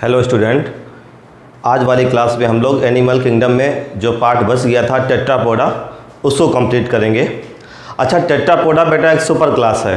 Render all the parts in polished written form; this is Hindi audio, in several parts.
हेलो स्टूडेंट, आज वाली क्लास में हम लोग एनिमल किंगडम में जो पार्ट बच गया था टेट्रापोडा उसको कंप्लीट करेंगे। अच्छा, टेट्रापोडा बेटा एक सुपर क्लास है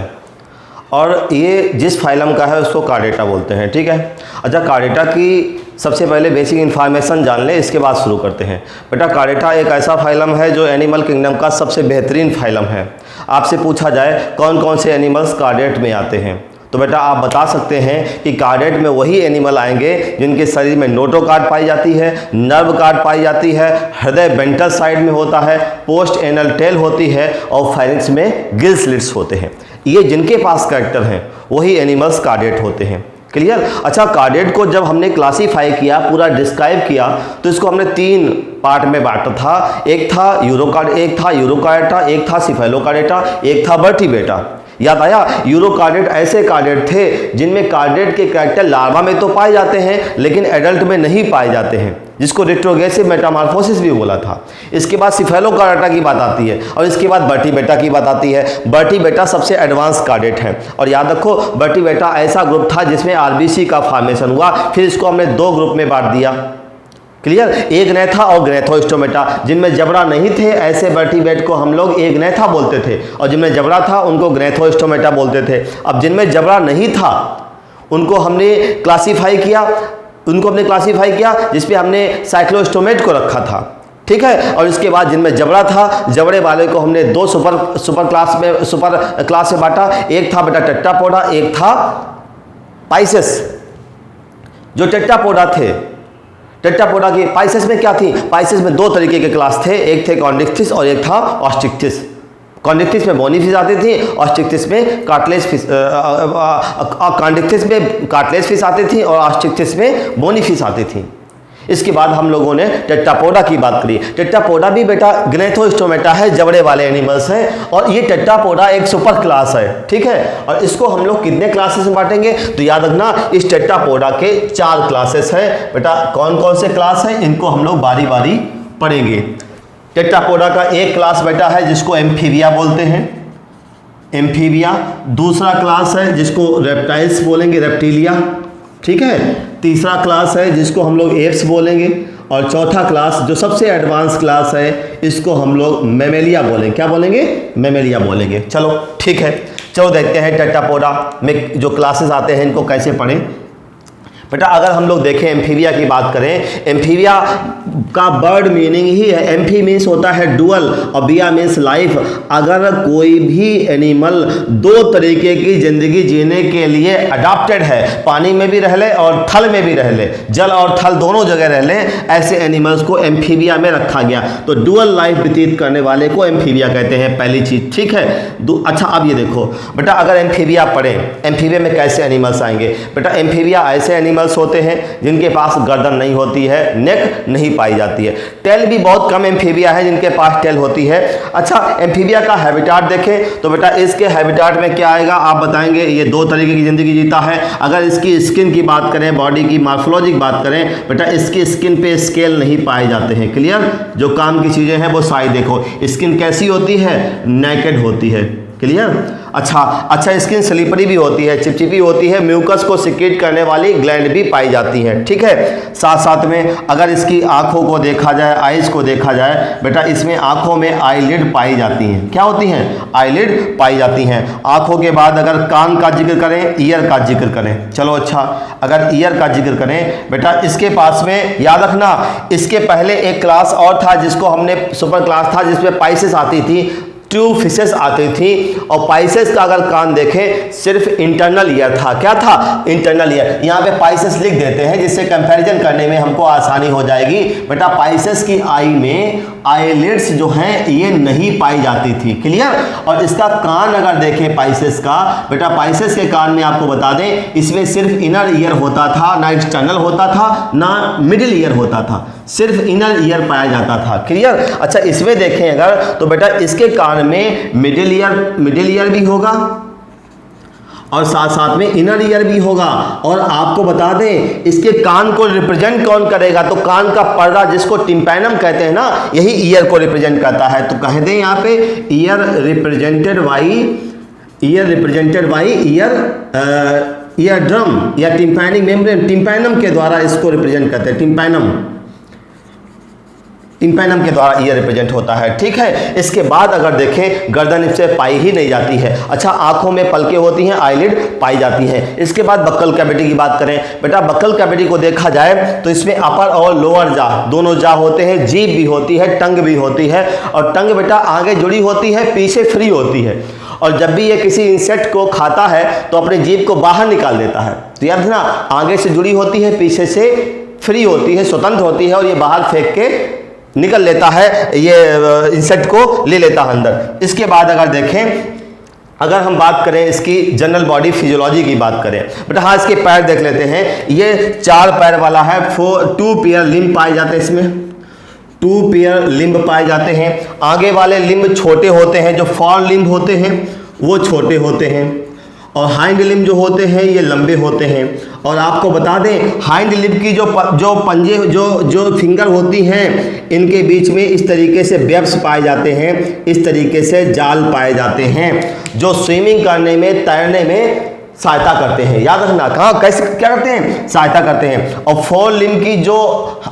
और ये जिस फाइलम का है उसको कार्डेटा बोलते हैं। ठीक है। अच्छा, कार्डेटा की सबसे पहले बेसिक इन्फॉर्मेशन जान लें, इसके बाद शुरू करते हैं। बेटा कार्डेटा एक ऐसा फाइलम है जो एनिमल किंगडम का सबसे बेहतरीन फाइलम है। आपसे पूछा जाए कौन कौन से एनिमल्स कार्डेट में आते हैं तो बेटा आप बता सकते हैं कि कार्डेट में वही एनिमल आएंगे जिनके शरीर में नोटोकार्ड पाई जाती है, नर्व कार्ड पाई जाती है, हृदय वेंट्रल साइड में होता है, पोस्ट एनल टेल होती है और फाइरिंग्स में गिल स्लिट्स होते हैं। ये जिनके पास कैरेक्टर हैं वही एनिमल्स कार्डेट होते हैं। क्लियर। अच्छा, कार्डेट को जब हमने क्लासीफाई किया, पूरा डिस्क्राइब किया, तो इसको हमने 3 पार्ट में बांटा था। एक था यूरोकार्डेटा, एक था सिफेलोकार्डेटा, एक था वर्टिब्रेटा। याद आया? यूरोकार्डेट ऐसे कार्डेट थे जिनमें कार्डेट के कैरेक्टर लार्वा में तो पाए जाते हैं लेकिन एडल्ट में नहीं पाए जाते हैं, जिसको रेट्रोग्रेसिव मेटामॉर्फोसिस भी बोला था। इसके बाद सिफेलोकार्डेटा की बात आती है और इसके बाद वर्टिब्रेटा की बात आती है। वर्टिब्रेटा सबसे एडवांस कार्डेट है और याद रखो वर्टिब्रेटा ऐसा ग्रुप था जिसमें आरबीसी का फॉर्मेशन हुआ। फिर इसको हमने 2 ग्रुप में बांट दिया। क्लियर। एग्नेथा और ग्नेथोस्टोमेटा। जिनमें जबड़ा नहीं थे ऐसे वर्टिब्रेट को हम लोग एग्नेथा बोलते थे और जिनमें जबड़ा था उनको ग्नेथोस्टोमेटा बोलते थे। अब जिनमें जबड़ा नहीं था उनको हमने क्लासीफाई किया, जिसपे हमने साइक्लोस्टोमेट को रखा था। ठीक है। और इसके बाद जिनमें जबड़ा था, जबड़े वाले को हमने 2 सुपर क्लास में बांटा। एक था बेटा टेट्रापोडा, एक था पाइसेस। जो टेट्रापोडा थे, टेट्रापोडा की पाइसेस में क्या थी? पाइसेस में 2 तरीके के क्लास थे, एक थे कॉन्डिक्थिस और एक था ऑस्ट्रिक्थिस। कॉन्डिक्थिस में बोनी फिश आती थी, ऑस्ट्रिक्थिस में कार्टिलेज फिश, कॉन्डिक्थिस में कार्टिलेज फिश आती थी और ऑस्ट्रिक्थिस में बोनी फिश आती थी। इसके बाद हम लोगों ने टेट्रापोडा की बात करी। टेट्रापोडा भी बेटा ग्नेथोस्टोमेटा है, जबड़े वाले एनिमल्स हैं और ये टेट्रापोडा एक सुपर क्लास है। ठीक है। और इसको हम लोग कितने क्लासेस में बांटेंगे तो याद रखना इस टेट्रापोडा के 4 क्लासेस हैं। बेटा कौन कौन से क्लास हैं इनको हम लोग बारी बारी पढ़ेंगे। टेट्रापोडा का एक क्लास बेटा है जिसको एम्फीबिया बोलते हैं, एम्फीबिया। दूसरा क्लास है जिसको रेप्टाइल्स बोलेंगे, रेप्टिलिया। ठीक है। तीसरा क्लास है जिसको हम लोग एप्स बोलेंगे और चौथा क्लास जो सबसे एडवांस क्लास है इसको हम लोग मैमेलिया बोलेंगे। क्या बोलेंगे? मैमेलिया बोलेंगे। चलो ठीक है, चलो देखते हैं टेट्रापोडा में जो क्लासेस आते हैं इनको कैसे पढ़ें। बेटा अगर हम लोग देखें एम्फीबिया की बात करें, एम्फीबिया का वर्ड मीनिंग ही है, एम्फी मीन्स होता है डुअल और बिया मीन्स लाइफ। अगर कोई भी एनिमल 2 तरीके की जिंदगी जीने के लिए अडॉप्टेड है, पानी में भी रह ले और थल में भी रह ले, जल और थल दोनों जगह रह ले, ऐसे एनिमल्स को एम्फीबिया में रखा गया। तो डुअल लाइफ व्यतीत करने वाले को एम्फीबिया कहते हैं, पहली चीज। ठीक है। अच्छा अब ये देखो बेटा, अगर एम्फीबिया पढ़े, एम्फीबिया में कैसे एनिमल्स आएंगे? बेटा एम्फीबिया ऐसे एनिमल्स होते हैं जिनके पास गर्दन नहीं होती है, नेक नहीं पाई जाती है। टेल भी बहुत कम एम्फीबिया है जिनके पास टेल होती है। अच्छा, एम्फीबिया का हैबिटाट देखें तो बेटा इसके हैबिटाट में क्या आएगा आप बताएंगे? ये 2 तरीके की जिंदगी जीता है। अगर इसकी स्किन की बात करें, बॉडी की मॉर्फोलॉजी की बात करें, बेटा इसकी स्किन पे स्केल नहीं पाए जाते हैं। क्लियर। जो काम की चीजें हैं वो साइड देखो, स्किन कैसी होती है? नेकेड होती है। क्लियर। अच्छा स्किन स्लिपरी भी होती है, चिपचिपी होती है, म्यूकस को सिक्रेट करने वाली ग्लैंड भी पाई जाती है। ठीक है। साथ में अगर इसकी आंखों को देखा जाए, आइज को देखा जाए, बेटा इसमें आंखों में आईलिड पाई जाती हैं। क्या होती हैं? आईलिड पाई जाती हैं। आंखों के बाद अगर कान का जिक्र करें, ईयर का जिक्र करें। चलो अच्छा, अगर ईयर का जिक्र करें बेटा इसके पास में याद रखना इसके पहले एक क्लास और था जिसको हमने सुपर क्लास था जिसमें पाइसेस आती थी, ट्यूब फिशेस आती थी और पाइसेस का अगर कान देखें सिर्फ इंटरनल ईयर था। क्या था? Internal ear. यहाँ पे पाइसेस लिख देते हैं जिससे कंपैरिजन करने में हमको आसानी हो जाएगी। बेटा पाइसेस की आई में आईलिड्स जो हैं ये नहीं पाई जाती थी। क्लियर। और इसका कान अगर देखें पाइसेस का, बेटा पाइसेस के कान में आपको बता दें इसमें सिर्फ इनर ईयर होता था, ना एक्सटर्नल होता था ना मिडिल ईयर होता था, सिर्फ इनर ईयर पाया जाता था। क्लियर। अच्छा इसमें देखें अगर तो बेटा इसके कान में मिडिल ईयर भी होगा और साथ में इनर ईयर भी होगा। और आपको बता दें इसके कान को रिप्रेजेंट कौन करेगा तो कान का पर्दा जिसको टिम्पैनम कहते हैं ना, यही ईयर को रिप्रेजेंट करता है। तो कह दें यहाँ पे year represented by year ear drum या टिम्पैनिक मेम्ब्रेन, टिम्पैनम के द्वारा इसको रिप्रेजेंट करते हैं, टिम्पैनम के द्वारा ये रिप्रेजेंट होता है। ठीक है, इसके बाद अगर देखें गर्दन इससे पाई ही नहीं जाती है। अच्छा, आंखों में पलकें होती हैं, आईलिड पाई जाती हैं। इसके बाद बक्कल कैविटी की बात करें, बेटा बक्कल कैविटी को देखा जाए तो इसमें अपर और लोअर जा दोनों जा होते हैं, जीभ भी होती है, टंग भी होती है। और टंग बेटा आगे जुड़ी होती है, पीछे फ्री होती है। और जब भी ये किसी इंसेक्ट को खाता है तो अपने जीभ को बाहर निकाल देता है। तो याद है ना, आगे से जुड़ी होती है, पीछे से फ्री होती है, स्वतंत्र होती है, और ये बाहर फेंक के निकल लेता है, ये इंसेक्ट को ले लेता है अंदर। इसके बाद अगर देखें, अगर हम बात करें इसकी जनरल बॉडी फिजियोलॉजी की बात करें, बेटा हाँ इसके पैर देख लेते हैं। ये 4 पैर वाला है, 2 पेयर लिम्ब पाए जाते हैं इसमें, 2 पेयर लिम्ब पाए जाते हैं। आगे वाले लिम्ब छोटे होते हैं, जो फॉर लिम्ब होते हैं वो छोटे होते हैं, और हाइंड लिम्ब जो होते हैं ये लंबे होते हैं। और आपको बता दें, हाइंड लिम्ब की जो पंजे जो फिंगर होती हैं, इनके बीच में इस तरीके से वेब्स पाए जाते हैं, इस तरीके से जाल पाए जाते हैं, जो स्विमिंग करने में, तैरने में सहायता करते हैं। याद रखना, कहाँ कैसे क्या करते हैं, सहायता करते हैं। और 4 लिम्ब की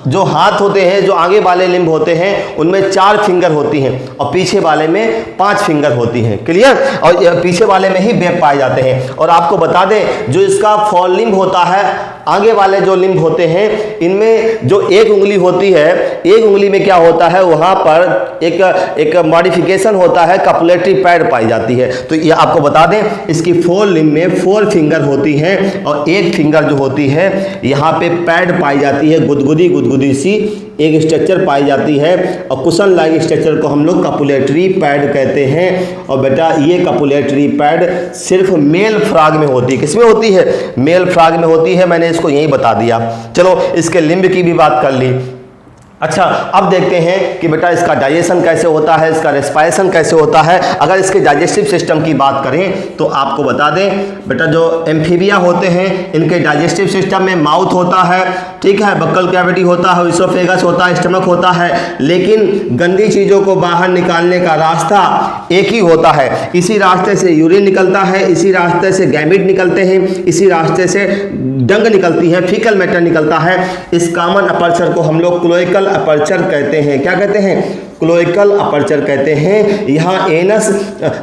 जो हाथ होते हैं, जो आगे वाले लिम्ब होते हैं, उनमें 4 फिंगर होती हैं, और पीछे वाले में 5 फिंगर होती हैं। क्लियर? और पीछे वाले में ही वेब पाए जाते हैं। और आपको बता दें, जो इसका 4 लिम्ब होता है, आगे वाले जो लिम्ब होते हैं, इनमें जो एक उंगली होती है, एक उंगली में क्या होता है, वहाँ पर एक मॉडिफिकेशन होता है, कपुलेटरी पैड पाई जाती है। तो ये आपको बता दें, इसकी 4 लिम्ब में 4 फिंगर होती हैं, और एक फिंगर जो होती है यहाँ पे पैड पाई जाती है, गुदगुदी सी एक स्ट्रक्चर पाई जाती है, और कुशन लाइक स्ट्रक्चर को हम लोग कपुलेटरी पैड कहते हैं। और बेटा ये कपुलेटरी पैड सिर्फ मेल फ्रॉग में होती है। किसमें होती है? मेल फ्रॉग में होती है। मैंने इसको यही बता दिया। चलो इसके लिम्ब की भी बात कर ली। अच्छा, अब देखते हैं कि बेटा इसका डाइजेशन कैसे होता है, इसका रेस्पिरेशन कैसे होता है। अगर इसके डाइजेस्टिव सिस्टम की बात करें तो आपको बता दें, बेटा जो एम्फीबिया होते हैं, इनके डाइजेस्टिव सिस्टम में माउथ होता है, ठीक है, बक्कल कैविटी होता है, इसोफेगस होता है, स्टमक होता है, लेकिन गंदी चीज़ों को बाहर निकालने का रास्ता एक ही होता है। इसी रास्ते से यूरिन निकलता है, इसी रास्ते से गैमिट निकलते हैं, इसी रास्ते से डंग निकलती है, फीकल मैटर निकलता है। इस कॉमन अपर्चर को हम लोग क्लोइकल अपर्चर कहते हैं। क्या कहते हैं? क्लोइकल अपर्चर कहते हैं। यहाँ एनस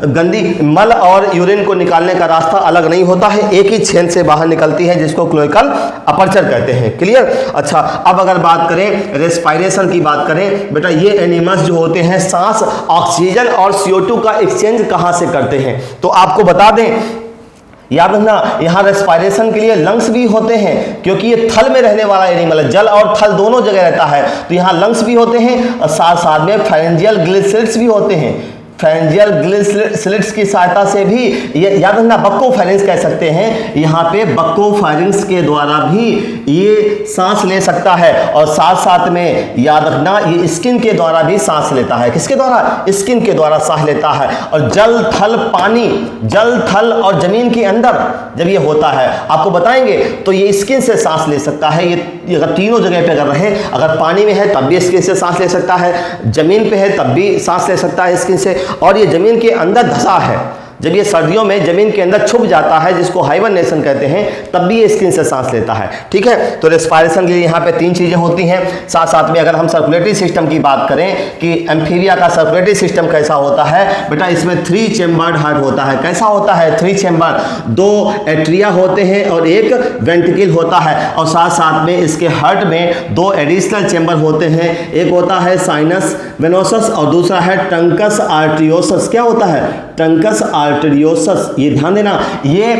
गंदी मल और यूरिन को निकालने का रास्ता अलग नहीं होता है, एक ही छेद से बाहर निकलती है, जिसको क्लोइकल अपर्चर कहते हैं। क्लियर? अच्छा, अब अगर बात करें रेस्पिरेशन की बात करें, बेटा ये एनिमल्स जो होते हैं सांस ऑक्सीजन और CO2 का एक्सचेंज कहाँ से करते हैं? तो आपको बता दें, याद रखना, यहाँ रेस्पिरेशन के लिए लंग्स भी होते हैं, क्योंकि ये थल में रहने वाला एनिमल है, जल और थल दोनों जगह रहता है। तो यहाँ लंग्स भी होते हैं, और साथ साथ में फेरेंजियल ग्लिसरिड्स भी होते हैं। फेरेंजियल ग्लिसरिड्स की सहायता से भी, ये याद रखना, बक्कोफेरेंस कह सकते हैं, यहाँ पे बक्कोफेरेंस के द्वारा भी ये सांस ले सकता है। और साथ साथ में याद रखना, ये स्किन के द्वारा भी सांस लेता है। किसके द्वारा? स्किन के द्वारा सांस लेता है। और जल थल पानी, जल थल और जमीन के अंदर जब ये होता है, आपको बताएंगे, तो ये स्किन से सांस ले सकता है। ये अगर तीनों जगह पे अगर रहे, अगर पानी में है तब भी स्किन से सांस ले सकता है, जमीन पे है तब भी सांस ले सकता है स्किन से, और ये जमीन के अंदर धंसा है, जब ये सर्दियों में जमीन के अंदर छुप जाता है, जिसको हाइबरनेशन कहते हैं, तब भी ये स्किन से सांस लेता है। ठीक है, तो रेस्पिरेशन के लिए यहाँ पे 3 चीजें होती हैं। साथ साथ में अगर हम सर्कुलेटरी सिस्टम की बात करें कि एम्फीबिया का सर्कुलेटरी सिस्टम कैसा होता है, बेटा इसमें 3 चेम्बर्ड हार्ट होता है। कैसा होता है? 3 चेम्बर, 2 एट्रिया होते हैं और 1 वेंट्रिकल होता है। और साथ साथ में इसके हार्ट में 2 एडिशनल चेम्बर होते हैं, एक होता है साइनस वेनोसस और दूसरा है ट्रंकस आर्टरियोसस। क्या होता है? Trunks arteriosus. ये ध्यान देना, ये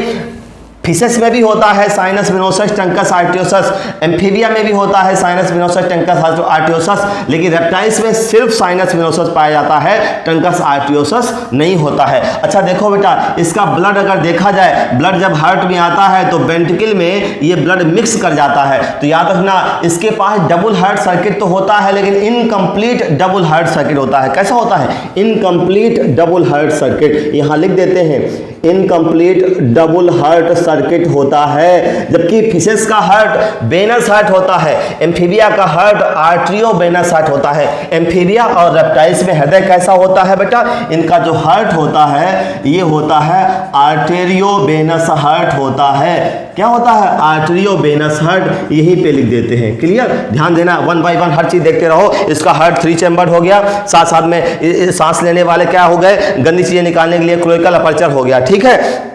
फिशेस में भी होता है sinus venosus trunks arteriosus, amphibia में भी होता है साइनस वेनोसस ट्रंकस आर्टियोसस, लेकिन रेप्टाइल्स में सिर्फ साइनस वेनोसस पाया जाता है, ट्रंकस आर्टियोसस नहीं होता है। अच्छा देखो बेटा, इसका ब्लड अगर देखा जाए, ब्लड जब हार्ट में आता है तो वेंट्रिकल में ये ब्लड मिक्स कर जाता है। तो याद रखना, इसके पास डबल हार्ट सर्किट तो होता है, लेकिन इनकम्प्लीट डबल हार्ट सर्किट होता है। कैसा होता है? Incomplete double heart circuit. यहाँ लिख देते हैं, इनकम्प्लीट डबल हार्ट सर्किट होता है, जबकि फिशेस का हार्ट वेनस हार्ट होता है, एम्फीबिया का हार्ट आर्टरियो वेनस हार्ट होता है। एम्फीबिया और रेप्टाइल्स में हृदय कैसा होता है बेटा, इनका जो हार्ट होता है ये होता है आर्टेरियो वेनस हार्ट होता है। क्या होता है, आर्टेरियो वेनस हार्ट, यहीं पे लिख देते हैं। क्लियर, ध्यान देना, 1 बाय 1 हर चीज देखते रहो। इसका हार्ट 3 चैम्बर हो गया, साथ साथ में सांस लेने वाले क्या हो गए, गंदी चीजें निकालने के लिए क्लोएकल अपर्चर हो गया। ठीक है,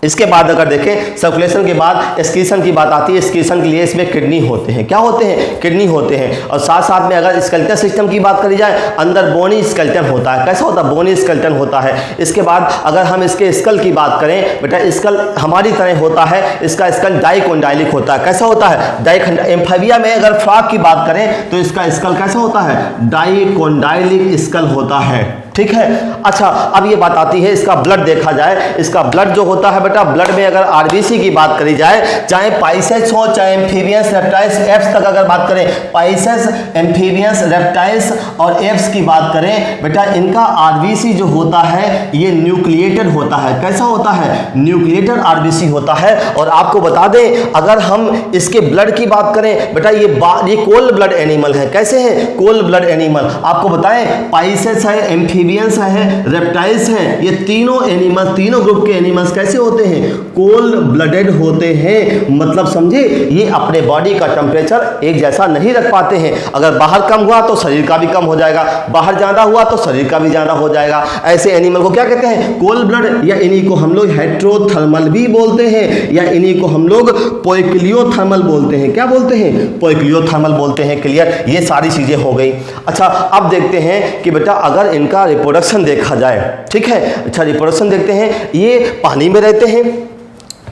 इसके बाद अगर देखें सर्कुलेशन के बाद एक्सक्रीशन की बात आती है। एक्सक्रीशन के लिए इसमें किडनी होते हैं। क्या होते हैं, किडनी होते हैं। और साथ साथ में अगर स्केलेटल सिस्टम की बात करी जाए, अंदर बोनी स्केलेटन होता है। कैसा होता है, बोनी स्केलेटन होता है। इसके बाद अगर हम इसके स्कल की बात करें बेटा, स्कल हमारी तरह होता है, इसका स्कल डाइकोंडाइलिक होता है। कैसा होता है, एम्फीबिया में अगर फ्रॉग की बात करें तो इसका स्कल कैसा होता है, डाइकोंडाइलिक स्कल होता है। ठीक है, अच्छा अब ये बात आती है इसका ब्लड देखा जाए। इसका ब्लड जो होता है बेटा, ब्लड में अगर आरबीसी की बात करी जाए, चाहे पाइसेस हो चाहे एम्फीबियंस रेप्टाइल्स एप्स तक अगर बात करें, पाइसेस एम्फीबियंस रेप्टाइल्स और एप्स की बात करें बेटा, इनका आरबीसी जो होता है ये न्यूक्लिएटेड होता है। कैसा होता है, न्यूक्लिएटेड आरबीसी होता है। और आपको बता दें अगर हम इसके ब्लड की बात करें बेटा, ये कोल्ड ब्लड एनिमल है। कैसे है, कोल्ड ब्लड एनिमल। आपको बताएं पाइसेस है, एम्फीबियंस है, रेप्टाइल्स हैं, ये तीनों एनिमल्स, तीनों ग्रुप के एनिमल्स कैसे होते हैं, कोल्ड ब्लडेड होते हैं। मतलब समझे, ये अपने बॉडी का टेम्परेचर एक जैसा नहीं रख पाते हैं। अगर बाहर कम हुआ तो शरीर का भी कम हो जाएगा, बाहर ज़्यादा हुआ तो शरीर का भी ज़्यादा हो जाएगा। ऐसे एनिमल को क्या कहते हैं, कोल्ड ब्लड, या इन्हीं को हम लोग हेट्रोथर्मल भी बोलते हैं, या इन्हीं को हम लोग पोइक्लियोथर्मल बोलते हैं। क्या बोलते हैं, पोइक्लियोथर्मल बोलते हैं। क्लियर, ये सारी चीज़ें हो गई। अच्छा अब देखते हैं कि बेटा अगर इनका रिप्रोडक्शन देखा जाए, ठीक है, अच्छा रिप्रोडक्शन देखते हैं। ये पानी में रहते हैं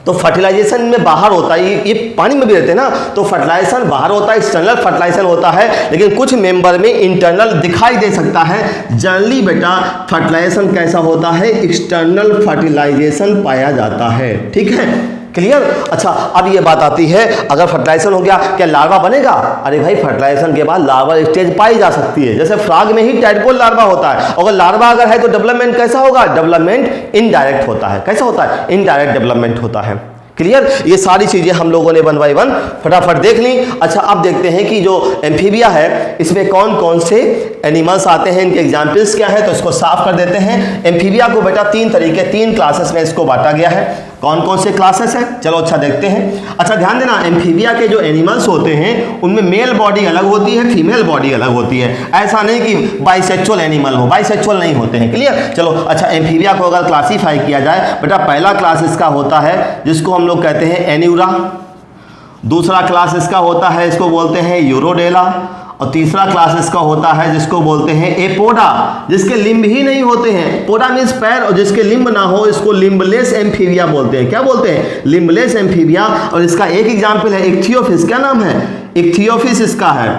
तो फर्टिलाइजेशन में बाहर होता है, ये पानी में भी रहते हैं ना, तो फर्टिलाइजेशन बाहर होता है, एक्सटर्नल फर्टिलाइजेशन होता है। लेकिन कुछ मेंबर में इंटरनल दिखाई दे सकता है। जनरली बेटा फर्टिलाइजेशन कैसा होता है, एक्सटर्नल फर्टिलाइजेशन पाया जाता है। ठीक है, क्लियर। अच्छा अब ये बात आती है, अगर फर्टिलाइजेशन हो गया क्या लार्वा बनेगा, अरे भाई फर्टिलाइजेशन के बाद लार्वा स्टेज पाई जा सकती है। जैसे फ्रॉग में ही टैडपोल लार्वा होता है, अगर लार्वा अगर है तो डेवलपमेंट कैसा होगा, डेवलपमेंट इनडायरेक्ट होता है। कैसा होता है, इनडायरेक्ट डेवलपमेंट होता है। क्लियर, ये सारी चीजें हम लोगों ने 1 बाय 1 फटाफट देख ली। अच्छा अब देखते हैं कि जो एम्फीबिया है इसमें कौन कौन से एनिमल्स आते हैं, इनके एग्जाम्पल्स क्या है, तो इसको साफ कर देते हैं। एम्फीबिया को बेटा 3 क्लासेस में इसको बांटा गया है। कौन कौन से क्लासेस हैं, चलो अच्छा देखते हैं। अच्छा ध्यान देना, एम्फीबिया के जो एनिमल्स होते हैं उनमें मेल बॉडी अलग होती है, फीमेल बॉडी अलग होती है। ऐसा नहीं कि बाइसेक्सुअल एनिमल हो, बाइसेक्सुअल नहीं होते हैं। क्लियर, चलो अच्छा एम्फीबिया को अगर क्लासीफाई किया जाए बेटा, पहला क्लास इसका होता है जिसको हम लोग कहते हैं एन्यूरा, दूसरा क्लास इसका होता है इसको बोलते हैं यूरोडेला, और तीसरा क्लास इसका होता है जिसको बोलते हैं एपोडा, जिसके लिम्ब ही नहीं होते हैं। पोडा मीन्स पैर, और जिसके लिम्ब ना हो इसको लिम्बलेस एम्फीबिया बोलते हैं। क्या बोलते हैं, लिम्बलेस एम्फीबिया। और इसका एक एग्जाम्पल है इक्थियोफिस। क्या नाम है, इक्थियोफिस इसका है।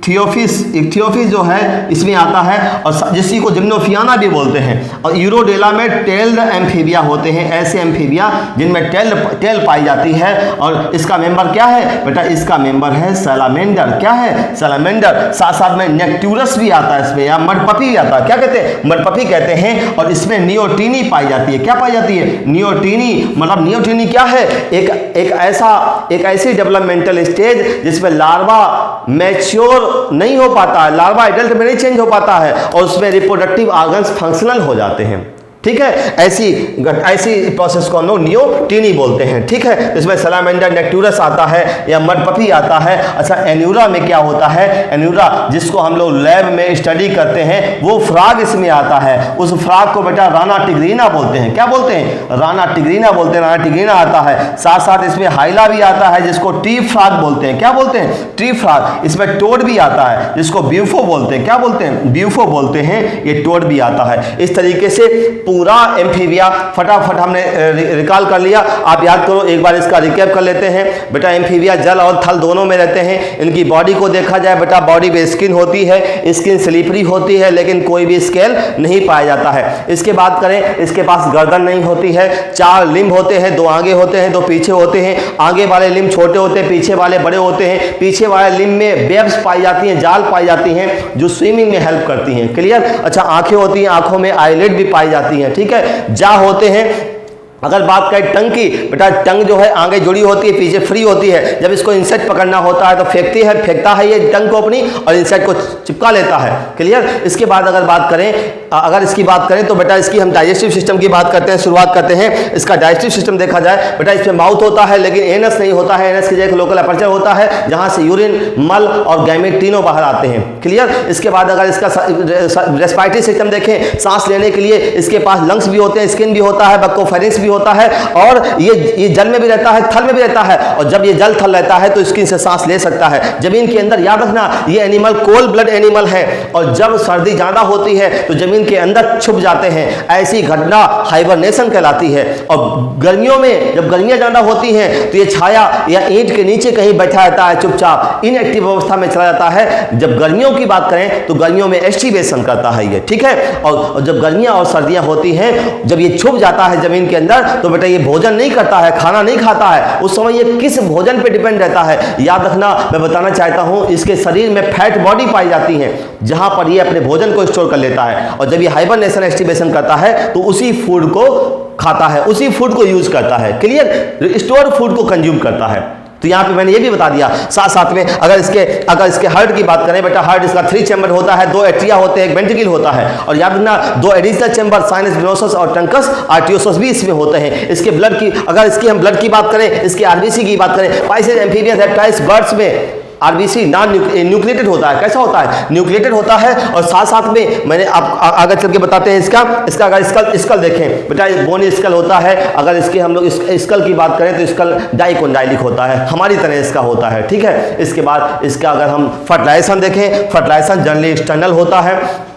इक्थियोफिस जो है इसमें आता है, और जिसी को जिम्नोफियाना भी बोलते हैं। और यूरोडेला में टेल्ड एम्फीबिया होते हैं, ऐसे एम्फीबिया जिनमें टेल पाई जाती है। और इसका मेंबर क्या है बेटा, इसका मेंबर है सैलामेंडर। क्या है, सैलामेंडर। साथ साथ में नेक्टूरस भी आता है इसमें, या मडपपी भी आता है। क्या कहते हैं, मडपपी कहते हैं। और इसमें नियोटीनी पाई जाती है। क्या पाई जाती है, नियोटीनी। मतलब नियोटीनी क्या है, एक ऐसी डेवलपमेंटल स्टेज जिसमें लार्वा मैच्योर नहीं हो पाता है, लार्वा एडल्ट में नहीं चेंज हो पाता है, और उसमें रिप्रोडक्टिव ऑर्गन्स फंक्शनल हो जाते हैं। ठीक है, ऐसी प्रोसेस को हम लोग नियोटीनी बोलते हैं। ठीक है, इसमें सैलामेंडर, नेक्टूरस आता है, या मडपपी आता है। अच्छा एन्यूरा में क्या होता है, एन्यूरा जिसको हम लोग लैब में स्टडी करते हैं वो फ्रॉग इसमें आता है। उस फ्रॉग को बेटा राना टिग्रीना बोलते हैं। क्या बोलते हैं, राना टिग्रीना बोलते हैं, राना टिग्रीना आता है। साथ साथ इसमें हाइला भी आता है जिसको ट्री फ्रॉग बोलते हैं। क्या बोलते हैं, ट्री फ्रॉग। इसमें टोड भी आता है जिसको ब्यूफो बोलते हैं। क्या बोलते हैं, ब्यूफो बोलते हैं, ये टोड भी आता है। इस तरीके से पूरा एम्फीबिया फटाफट हमने रिकॉल कर लिया। आप याद करो, एक बार इसका रिकैप कर लेते हैं। बेटा एम्फीबिया जल और थल दोनों में रहते हैं। इनकी बॉडी को देखा जाए बेटा, बॉडी पे स्किन होती है, स्किन स्लिपरी होती है, लेकिन कोई भी स्केल नहीं पाया जाता है। इसके बात करें, इसके पास गर्दन नहीं होती है। 4 लिम्ब होते हैं, 2 आगे होते हैं, 2 पीछे होते हैं। आगे वाले लिम्ब छोटे होते हैं, पीछे वाले बड़े होते हैं। पीछे वाले लिम्ब में वेब्स पाई जाती हैं, जाल पाई जाती हैं जो स्विमिंग में हेल्प करती हैं। क्लियर। अच्छा आंखें होती हैं, आंखों में आईलिड भी पाई जाती हैं। ठीक है, जा होते हैं, अगर बात करें टंग की, बेटा टंग जो है आगे जुड़ी होती है, पीछे फ्री होती है। जब इसको इंसेक्ट पकड़ना होता है तो फेंकता है ये टंग को अपनी और इंसेक्ट को चिपका लेता है। क्लियर। इसके बाद अगर इसकी बात करें तो बेटा इसकी हम डाइजेस्टिव सिस्टम की बात करते हैं, शुरुआत करते हैं। इसका डाइजेस्टिव सिस्टम देखा जाए बेटा, इसमें माउथ होता है लेकिन एनस नहीं होता है। एनस की जगह लोकल अपर्चर होता है जहां से यूरिन, मल और गैमेट तीनों बाहर आते हैं। क्लियर। इसके बाद अगर इसका रेस्पिरेटरी सिस्टम देखें, सांस लेने के लिए इसके पास लंग्स भी होते हैं, स्किन भी होता है, बक्कोफेरिंक्स भी होता है और ये जल में भी रहता है, थल में भी रहता है। और जब ये जल थल रहता है तो स्किन से सांस ले सकता है। जमीन के अंदर, याद रखना ये एनिमल कोल्ड ब्लड एनिमल है और जब सर्दी ज्यादा होती है तो जमीन के अंदर छुप जाते हैं। ऐसी घटना हाइबरनेशन कहलाती है। और गर्मियों में जब गर्मियां ज्यादा होती हैं तो ये छाया या ईंट के नीचे कहीं बैठा रहता है, चुपचाप इनएक्टिव अवस्था में चला जाता है। जब गर्मियों की बात करें तो गर्मियों में एस्टिवेशन करता है ये, ठीक है। और जब गर्मियां और सर्दियां होती हैं, जब ये छुप जाता है जमीन के अंदर तो बेटा ये भोजन नहीं करता है, खाना नहीं खाता है। उस समय ये किस भोजन पे डिपेंड रहता है, याद रखना। मैं बताना चाहता हूं, इसके शरीर में फैट बॉडी पाई जाती है जहां पर ये अपने भोजन को स्टोर कर लेता है। और जब ये हाइबरनेशन एस्टिवेशन करता है तो उसी फूड को खाता है, उसी फूड को यूज करता है। क्लियर। स्टोर फूड को कंज्यूम करता है। तो यहाँ पे मैंने ये भी बता दिया। साथ में अगर इसके हार्ट की बात करें बेटा, हार्ट इसका 3 चैम्बर होता है, 2 एट्रिया होते हैं, एक वेंट्रिकल होता है। और याद रखना 2 एडिशनल चैम्बर साइनस, वेनोसस और ट्रंकस आर्टियोसस भी इसमें होते हैं। इसके ब्लड की, अगर इसकी हम ब्लड की बात करें, इसके आरबीसी की बात करें, पाइसेस, एम्फीबियंस, रेप्टाइल्स, बर्ड्स में आरबीसी नॉन न्यूक्लिएटेड होता है। कैसा होता है? न्यूक्लिएटेड होता है। और साथ में मैंने आप आगे चल के बताते हैं इसका अगर स्कल देखें बेटा, बोनी स्कल होता है। अगर इसके हम लोग स्कल की बात करें तो स्कल डाइकोंडाइलिक होता है, हमारी तरह इसका होता है, ठीक है। इसके बाद इसका अगर हम फर्टिलाइजेशन देखें, फर्टिलाइजेशन जनरली एक्सटर्नल होता है।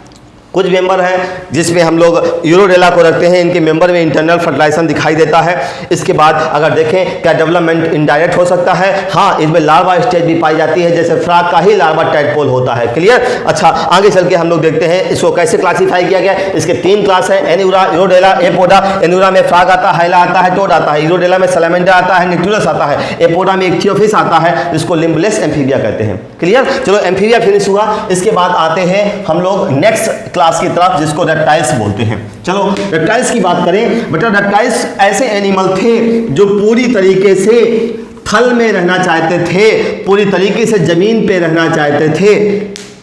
कुछ मेंबर हैं जिसमें हम लोग यूरोडेला को रखते हैं, इनके मेंबर में इंटरनल फर्टिलाइजेशन दिखाई देता है। इसके बाद अगर देखें क्या डेवलपमेंट इनडायरेक्ट हो सकता है? हाँ, इसमें लार्वा स्टेज भी पाई जाती है, जैसे फ्रॉग का ही लार्वा टैडपोल होता है। क्लियर। अच्छा, आगे चल के हम लोग देखते हैं इसको कैसे क्लासीफाई किया गया। इसके 3 क्लास है, एन्यूरा, यूरोडेला, एपोडा। एन्यूरा में फ्रॉग आता है, हाइला आता है, टोड आता है। यूरोडेला में सैलामेंडर आता है, निक्टुलस आता है। एपोडा में इक्थियोफिस आता है, जिसको लिम्बलेस एम्फीबिया कहते हैं। क्लियर। चलो, एम्फीबिया फिनिश हुआ। इसके बाद आते हैं हम लोग नेक्स्ट क्लास की तरफ, जिसको रेप्टाइल्स बोलते हैं। चलो, रेप्टाइल्स की बात करें बेटा, रेप्टाइल्स ऐसे एनिमल थे जो पूरी तरीके से थल में रहना चाहते थे, पूरी तरीके से जमीन पे रहना चाहते थे,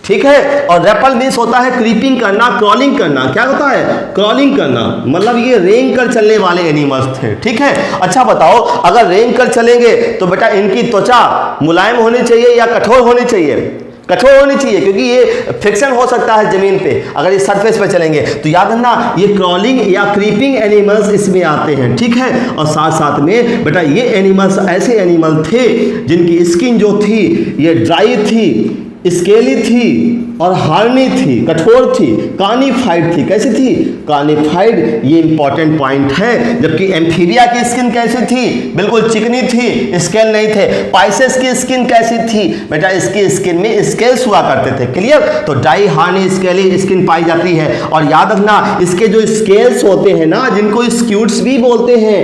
ठीक है। और रेपल मीन्स होता है क्रीपिंग करना, क्रॉलिंग करना। क्या होता है? क्रॉलिंग करना, मतलब ये रेंग कर चलने वाले एनिमल्स थे, ठीक है। अच्छा बताओ, अगर रेंग कर चलेंगे तो बेटा इनकी त्वचा मुलायम होनी चाहिए या कठोर होनी चाहिए? कठोर होनी चाहिए, क्योंकि ये फ्रिक्शन हो सकता है जमीन पे अगर इस सरफेस पे चलेंगे। तो याद रखना ये क्रॉलिंग या क्रीपिंग एनिमल्स इसमें आते हैं, ठीक है। और साथ में बेटा ये एनिमल्स ऐसे एनिमल थे जिनकी स्किन जो थी ये ड्राई थी, स्केली थी और हार्नी थी, कठोर थी, कार्निफाइड थी। कैसी थी? कार्निफाइड। ये इंपॉर्टेंट पॉइंट है। जबकि एम्फीबिया की स्किन कैसी थी? बिल्कुल चिकनी थी, स्केल नहीं थे। पाइसेस की स्किन कैसी थी? बेटा इसकी स्किन में स्केल्स हुआ करते थे। क्लियर। तो डाई, हार्नी, स्केली स्किन पाई जाती है। और याद रखना इसके जो स्केल्स होते हैं ना, जिनको स्क्यूट्स भी बोलते हैं,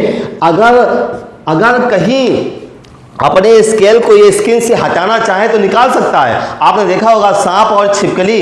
अगर कहीं अपने स्केल को ये स्किन से हटाना चाहे तो निकाल सकता है। आपने देखा होगा सांप और छिपकली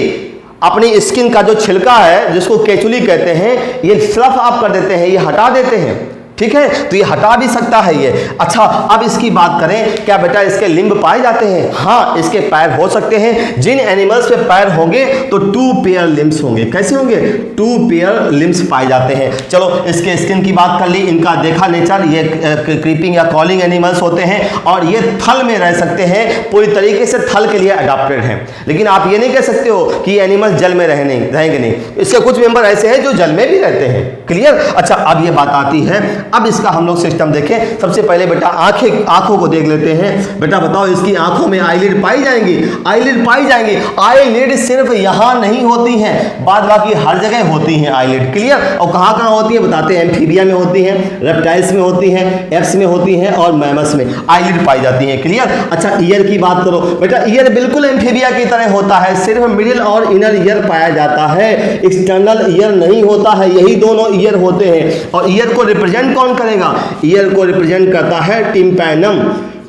अपनी स्किन का जो छिलका है, जिसको केचुली कहते हैं, ये स्लफ आप कर देते हैं, ये हटा देते हैं, ठीक है। तो ये हटा भी सकता है ये। अच्छा, अब इसकी बात करें, क्या बेटा इसके लिम्ब पाए जाते हैं? हाँ, इसके पैर हो सकते हैं। जिन एनिमल्स पे पैर होंगे तो 2 पेयर लिम्स होंगे। कैसे होंगे? 2 पेयर लिम्स पाए जाते हैं। चलो, इसके स्किन की बात कर ली। इनका देखा नेचर, ये क्रीपिंग या क्रॉलिंग एनिमल्स होते हैं और ये थल में रह सकते हैं, पूरी तरीके से थल के लिए अडॉप्टेड हैं। लेकिन आप ये नहीं कह सकते हो कि एनिमल्स जल में रहेंगे नहीं। इसके कुछ मेंबर ऐसे हैं जो जल में भी रहते हैं। क्लियर। अच्छा, अब ये बात आती है, अब इसका हम लोग सिस्टम देखें। सबसे पहले बेटा आंखों को देख लेते हैं। बेटा बताओ, इसकी आंखों में आईलिड पाई जाएंगी? आईलिड पाई जाएंगी। आईलिड सिर्फ यहां नहीं होती हैं, बाद बाकी हर जगह होती हैं आईलिड। क्लियर। और कहां होती है बताते हैं। एम्फीबिया में होती हैं, रेप्टाइल्स में होती हैं, एप्स में होती हैं और मैमल्स में आईलिड पाई जाती हैं। क्लियर। अच्छा, ईयर की बात करो बेटा, ईयर बिल्कुल एम्फीबिया की तरह होता है, सिर्फ मिडिल और इनर ईयर पाया जाता है, एक्सटर्नल ईयर नहीं होता है। यही दोनों ईयर होते हैं। और ईयर को रिप्रेजेंट कौन करेगा? ईयर को रिप्रेजेंट करता है tympanum.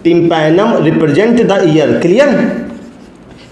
Tympanum represent the ear. Clear.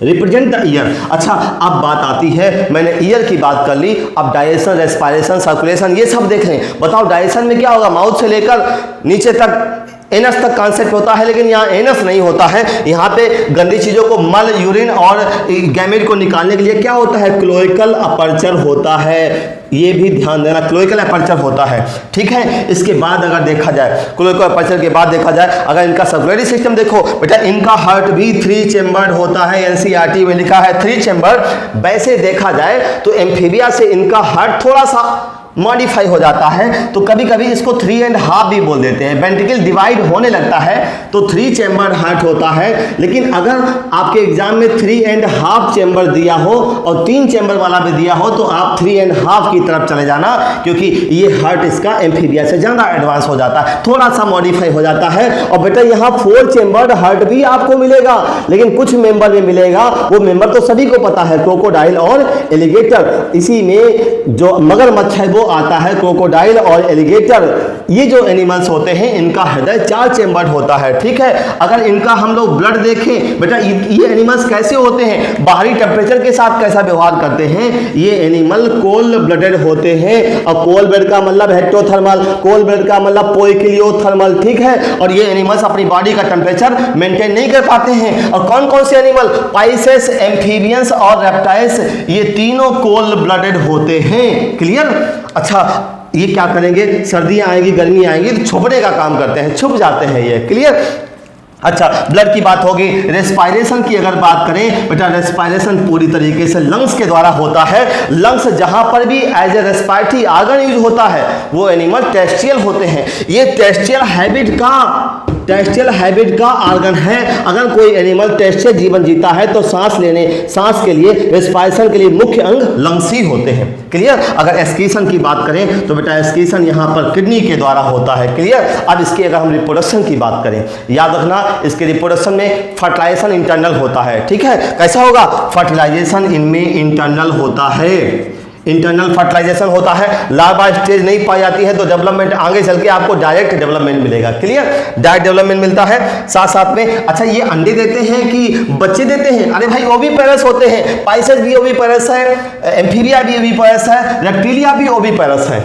Represent the year. अच्छा, अब बात आती है, मैंने ईयर की बात कर ली, अब डाइजेशन, रेस्पिरेशन, सर्कुलेशन ये सब देख लें। बताओ डाइजेशन में क्या होगा, माउथ से लेकर नीचे तक एनस तक कॉन्सेप्ट होता है, लेकिन यहाँ एनस नहीं होता है। यहाँ पे गंदी चीज़ों को, मल, यूरिन और गैमेट को निकालने के लिए क्या होता है, क्लोइकल अपर्चर होता है। ये भी ध्यान देना, क्लोइकल अपर्चर होता है, ठीक है। इसके बाद अगर देखा जाए, क्लोइकल अपर्चर के बाद देखा जाए, अगर इनका सर्कुलेटरी सिस्टम देखो बेटा, इनका हार्ट भी 3 चेम्बर्ड होता है। एनसीईआरटी में लिखा है 3 चेम्बर। वैसे देखा जाए तो एम्फीबिया से इनका हार्ट थोड़ा सा मॉडिफाई हो जाता है, तो कभी कभी इसको 3.5 भी बोल देते हैं। वेंट्रिकल डिवाइड होने लगता है तो 3 चेम्बर हार्ट होता है। लेकिन अगर आपके एग्जाम में 3.5 चेम्बर दिया हो और 3 चेम्बर वाला भी दिया हो, तो आप 3.5 की तरफ चले जाना, क्योंकि ये हार्ट इसका एम्फीबिया से ज़्यादा एडवांस हो जाता है, थोड़ा सा मॉडिफाई हो जाता है। और बेटा यहाँ 4 चेम्बर्ड हार्ट भी आपको मिलेगा, लेकिन कुछ मेंबर में मिलेगा। वो मेंबर तो सभी को पता है, क्रोकोडाइल और एलिगेटर। इसी में जो मगरमच्छ है वो आता है, क्रोकोडाइल और एलिगेटर। ये जो एनिमल्स होते हैं इनका हृदय 4 चेम्बर्ड होता है, ठीक है। अगर इनका हम लोग ब्लड देखें बेटा, ये एनिमल्स कैसे होते हैं, बाहरी टेम्परेचर के साथ कैसा व्यवहार करते हैं, ये एनिमल कोल्ड ब्लडेड होते हैं। और कोल्ड ब्लड का मतलब हेक्टोथर्मल, कोल्ड ब्लड का मतलब पोइकिलियोथर्मल, ठीक है। और ये एनिमल्स अपनी बॉडी का टेम्परेचर मेंटेन नहीं कर पाते हैं। और कौन कौन से एनिमल, पाइसेस, एम्फीबियंस और रेप्टाइल्स, ये तीनों कोल्ड ब्लडेड होते हैं। क्लियर। अच्छा, ये क्या करेंगे, सर्दियां आएंगी, गर्मी आएंगी तो छुपने का काम करते हैं, छुप जाते हैं ये। क्लियर। अच्छा, ब्लड की बात होगी। रेस्पिरेशन की अगर बात करें बेटा, रेस्पिरेशन पूरी तरीके से लंग्स के द्वारा होता है। लंग्स जहां पर भी as a respiratory organ use होता है, वो एनिमल टेरेस्ट्रियल होते हैं। ये टेरेस्ट्रियल हैबिट का ऑर्गन है। अगर कोई एनिमल टेरेस्ट्रियल जीवन जीता है तो सांस के लिए, रेस्पिरेशन के लिए मुख्य अंग लंग्स ही होते हैं। क्लियर। अगर एक्सक्रीशन की बात करें तो बेटा एक्सक्रीशन यहाँ पर किडनी के द्वारा होता है। क्लियर। अब इसकी अगर हम रिप्रोडक्शन की बात करें, याद रखना इसके रिप्रोडक्शन में फर्टिलाइजेशन इंटरनल होता है, ठीक है। कैसा होगा, फर्टिलाइजेशन इनमें इंटरनल होता है, इंटरनल फर्टिलाइजेशन होता है। लार्वा स्टेज नहीं पाई जाती है तो डेवलपमेंट आगे चल के आपको डायरेक्ट डेवलपमेंट मिलेगा। क्लियर। डायरेक्ट डेवलपमेंट मिलता है साथ साथ में। अच्छा, ये अंडे देते हैं कि बच्चे देते हैं, अरे भाई ओविपेरस होते हैं। पाइसेस भी ओविपेरस है, एम्फीबिया भी ओविपेरस है, रेप्टिलिया भी ओविपेरस है,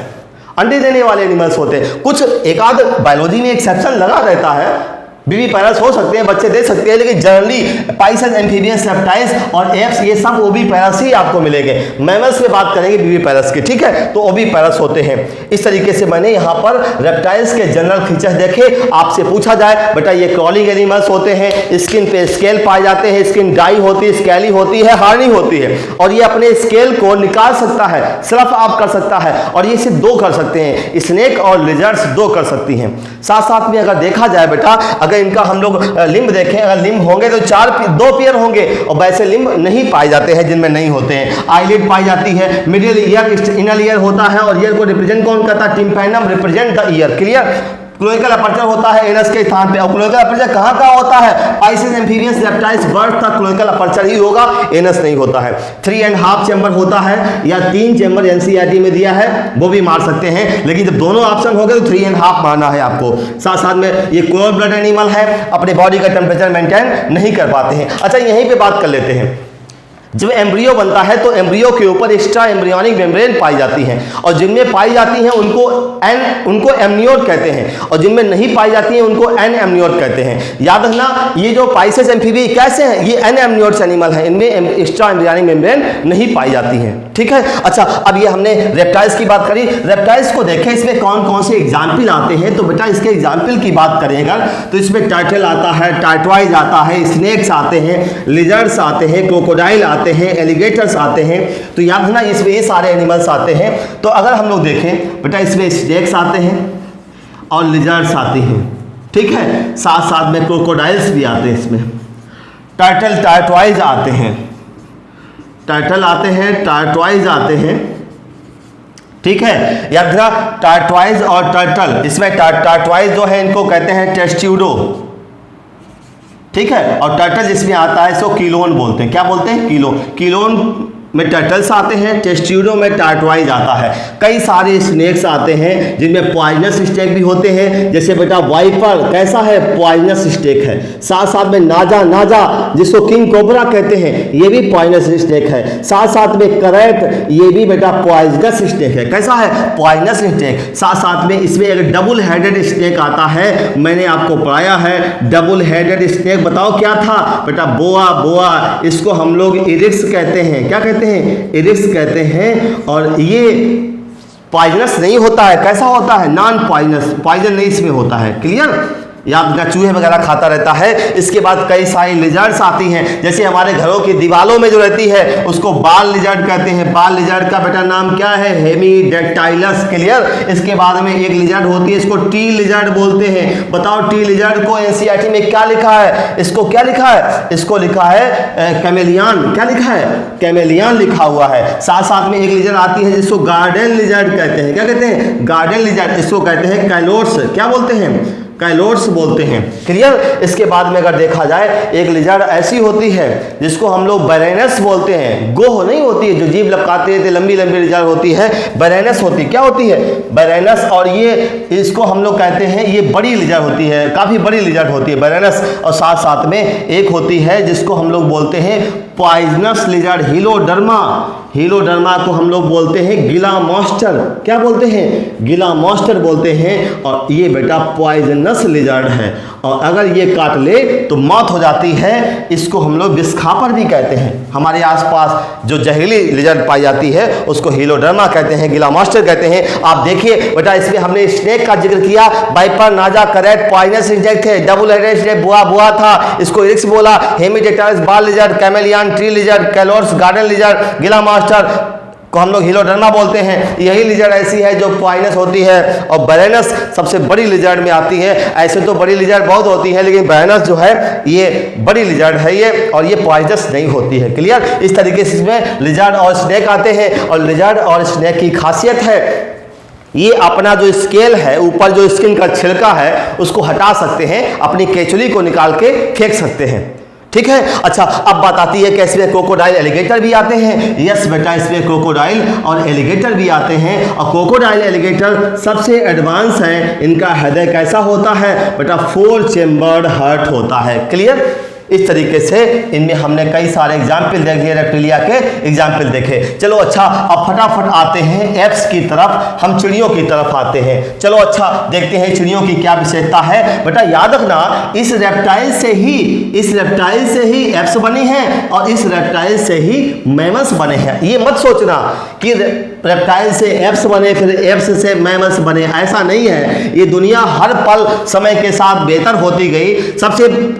अंडे देने वाले एनिमल्स होते हैं। कुछ एक आध बायोलॉजी में एक्सेप्शन लगा रहता है, विविपेरस हो सकते हैं, बच्चे दे सकते हैं, लेकिन जनरली पाइसेस, एम्फीबियंस, रेप्टाइल्स और एप्स ये सब ओविपेरस ही आपको मिलेंगे। मैमल्स में बात करेंगे विविपेरस की, ठीक है, तो ओविपेरस होते हैं। इस तरीके से मैंने यहाँ पर रेप्टाइल्स के जनरल फीचर्स देखे। आपसे पूछा जाए बेटा, ये क्रॉलिंग एनिमल्स होते हैं, स्किन पे स्केल पाए जाते हैं, स्किन ड्राई होती है, स्केली होती है, हार्डी होती है, और ये अपने स्केल को निकाल सकता है, स्लफ ऑफ कर सकता है, और ये सिर्फ 2 कर सकते हैं, स्नेक और लिजर्ड्स 2 कर सकती हैं। साथ साथ में अगर देखा जाए बेटा, अगर इनका हम लोग लिम्ब देखें, अगर लिम्ब होंगे तो 2 पेयर होंगे, और वैसे लिम्ब नहीं पाए जाते हैं जिनमें नहीं होते हैं। आईलिड पाई जाती है, मिडिल ईयर, इनर ईयर होता है, और ईयर को रिप्रेजेंट कौन करता है, tympanum represent the ear. Clear. Cloacal aperture होता है एनस के स्थान पे, और क्लोइकल अपर्चर कहाँ होता है, पाइसेस, एम्फीबियंस, रेप्टाइल्स, बर्ड्स तक क्लोइकल अपर्चर ही होगा, एनस नहीं होता है। 3.5 चैम्बर होता है, या 3 चैम्बर एनसीईआरटी में दिया है, वो भी मार सकते हैं, लेकिन जब दोनों ऑप्शन हो गए तो 3.5 मारना है आपको। साथ साथ में ये कोल्ड ब्लड एनिमल है, अपने बॉडी का टेम्परेचर मेंटेन नहीं कर पाते हैं। अच्छा, यहीं पे बात कर लेते हैं, जब एम्ब्रियो बनता है तो एम्ब्रियो के ऊपर एक्स्ट्रा एम्ब्रियोनिक मेम्ब्रेन पाई जाती हैं, और जिनमें पाई जाती हैं उनको एमनियोट कहते हैं, और जिनमें नहीं पाई जाती हैं उनको एन एमनियोट कहते हैं। याद रखना, ये जो पाइसेस, एम्फीबी कैसे हैं, ये एन एमनियोट्स एनिमल हैं, इनमें एक्स्ट्रा एम्ब्रियोनिक मेम्ब्रेन नहीं पाई जाती हैं, ठीक है। अच्छा, अब ये हमने रेप्टाइल्स की बात करी। रेप्टाइल्स को देखें, इसमें कौन कौन से एग्जाम्पल आते हैं, तो बेटा इसके एग्जाम्पल की बात करें अगर, तो इसमें टर्टल आता है, टार्टवाइज आता है, स्नेक्स आते हैं, लिजर्ड्स आते हैं, क्रोकोडाइल आते हैं, एलिगेटर्स आते हैं। तो याद रखना, इसमें ये सारे एनिमल्स आते हैं। तो अगर हम लोग देखें बेटा, इसमें स्नेक्स आते हैं और लिजर्ड्स आती हैं, ठीक है, साथ साथ में क्रोकोडाइल्स भी आते हैं, इसमें टर्टल, टार्टवाइज आते हैं, टर्टल आते हैं, टार्टवाइज आते हैं, ठीक है। याद रखना, टार्टवाइज और टर्टल, इसमें टार्टवाइज जो है इनको कहते हैं टेस्ट्यूडो, ठीक है, और टर्टल जिसमें आता है इसको कीलोन बोलते हैं। क्या बोलते हैं, कीलोन। में टर्टल्स आते हैं, टेस्ट्यूडो में टार्टवाइज आता है। कई सारे स्नेक्स आते हैं जिनमें पॉइजनस स्नेक भी होते हैं, जैसे बेटा वाइपर कैसा है, पॉइजनस स्नेक है। साथ साथ में नाजा जिसको किंग कोबरा कहते हैं, ये भी पॉइजनस स्नेक है। साथ साथ में करैट, ये भी बेटा पॉइजनस स्नेक है। कैसा है, पॉइजनस स्नेक। साथ साथ में इसमें एक डबल हेडेड स्नेक आता है, मैंने आपको पढ़ाया है डबल हेडेड स्नेक। बताओ क्या था बेटा, बोआ। इसको हम लोग इरिक्स कहते हैं। क्या कहते हैं, इरिक्स कहते हैं। और ये पॉइजनस नहीं होता है, कैसा होता है, नॉन पॉइजनस, पॉइजन नहीं इसमें होता है। क्लियर, या अपना चूहे वगैरह खाता रहता है। इसके बाद कई सारी लिजर्ड्स आती हैं, जैसे हमारे घरों की दीवारों में जो रहती है उसको बाल लिजर्ड कहते हैं। बाल लिजर्ड का बेटा नाम क्या है, हेमीडेक्टाइलस। क्लियर। इसके बाद में एक लिजर्ड होती है, इसको टी लिजर्ड बोलते हैं। बताओ टी लिजर्ड को एनसीईआरटी में क्या लिखा है, इसको क्या लिखा है, इसको लिखा है कैमेलियन। क्या लिखा है, कैमेलियन लिखा हुआ है। साथ साथ में एक लिजर्ड आती है जिसको गार्डन लिजर्ड कहते हैं। क्या कहते हैं, गार्डन लिजर्ड। इसको कहते हैं कैलोट्स। क्या बोलते हैं, कैलोट्स बोलते हैं। क्लियर। इसके बाद में अगर देखा जाए, एक लिजर्ड ऐसी होती है जिसको हम लोग बैरेनस बोलते हैं। गोह नहीं होती है जो जीभ लपकाते थे, लंबी लंबी लिजर्ड होती है, बैरेनस होती है। क्या होती है, बैरेनस। और ये इसको हम लोग कहते हैं, ये बड़ी लिजर्ड होती है, काफ़ी बड़ी लिजर्ड होती है, बैरेनस। और साथ साथ में एक होती है जिसको हम लोग बोलते हैं पॉइजनस लिजर्ड, हीलोडर्मा। हीलोडर्मा को हम लोग बोलते हैं गिलामॉस्टर। क्या बोलते हैं, गिलामॉस्टर बोलते हैं। और ये बेटा पॉइजनस लिजर्ड है, और अगर ये काट ले तो मौत हो जाती है। इसको हम लोग विस्खापर भी कहते हैं। हमारे आसपास जो जहरीली लिजर्ड पाई जाती है उसको हीलोडर्मा कहते हैं, गिलामॉस्टर कहते हैं। आप देखिए बेटा, इसमें हमने स्नेक का जिक्र किया, viper, naja, krait, poisonous insect थे, डबल हेडेड स्नेक बुआ था, इसको इरिक्स बोला, Hemidactylus, wall lizard, chameleon, tree lizard, Calotes, garden lizard, gila monster को हम लोग हीलोडर्मा बोलते हैं। यही लिजर्ड ऐसी है जो पॉइजनस होती है, और बैरेनस सबसे बड़ी लिजर्ड में आती है। ऐसे तो बड़ी लिजर्ड बहुत होती है, लेकिन बैरेनस जो है ये बड़ी लिजर्ड है ये, और ये पॉइजनस नहीं होती है। क्लियर। इस तरीके से इसमें लिजर्ड और स्नेक आते हैं। और लिजर्ड और स्नेक की खासियत है, ये अपना जो स्केल है, ऊपर जो स्किन का छिलका है उसको हटा सकते हैं, अपनी केचुली को निकाल के फेंक सकते हैं। ठीक है। अच्छा, अब बात आती है कि इसमें क्रोकोडाइल, एलिगेटर भी आते हैं। यस बेटा, इसमें क्रोकोडाइल और एलिगेटर भी आते हैं। और क्रोकोडाइल, एलिगेटर सबसे एडवांस है। इनका हृदय कैसा होता है बेटा, 4 चेम्बर्ड हार्ट होता है। क्लियर। इस तरीके से इनमें हमने कई सारे एग्जाम्पल देख लिए, रेप्टिलिया के एग्जाम्पल देखे। चलो अच्छा, अब फटाफट आते हैं एप्स की तरफ, हम चिड़ियों की तरफ आते हैं। चलो अच्छा, देखते हैं चिड़ियों की क्या विशेषता है। बेटा याद रखना, इस रेप्टाइल से ही एप्स बनी हैं, और इस रेप्टाइल से ही मैमल्स बने हैं। ये मत सोचना कि रेप्टाइल से एप्स बने फिर एप्स से मैमल्स बने, ऐसा नहीं है। ये दुनिया हर पल समय के साथ बेहतर होती गई। सबसे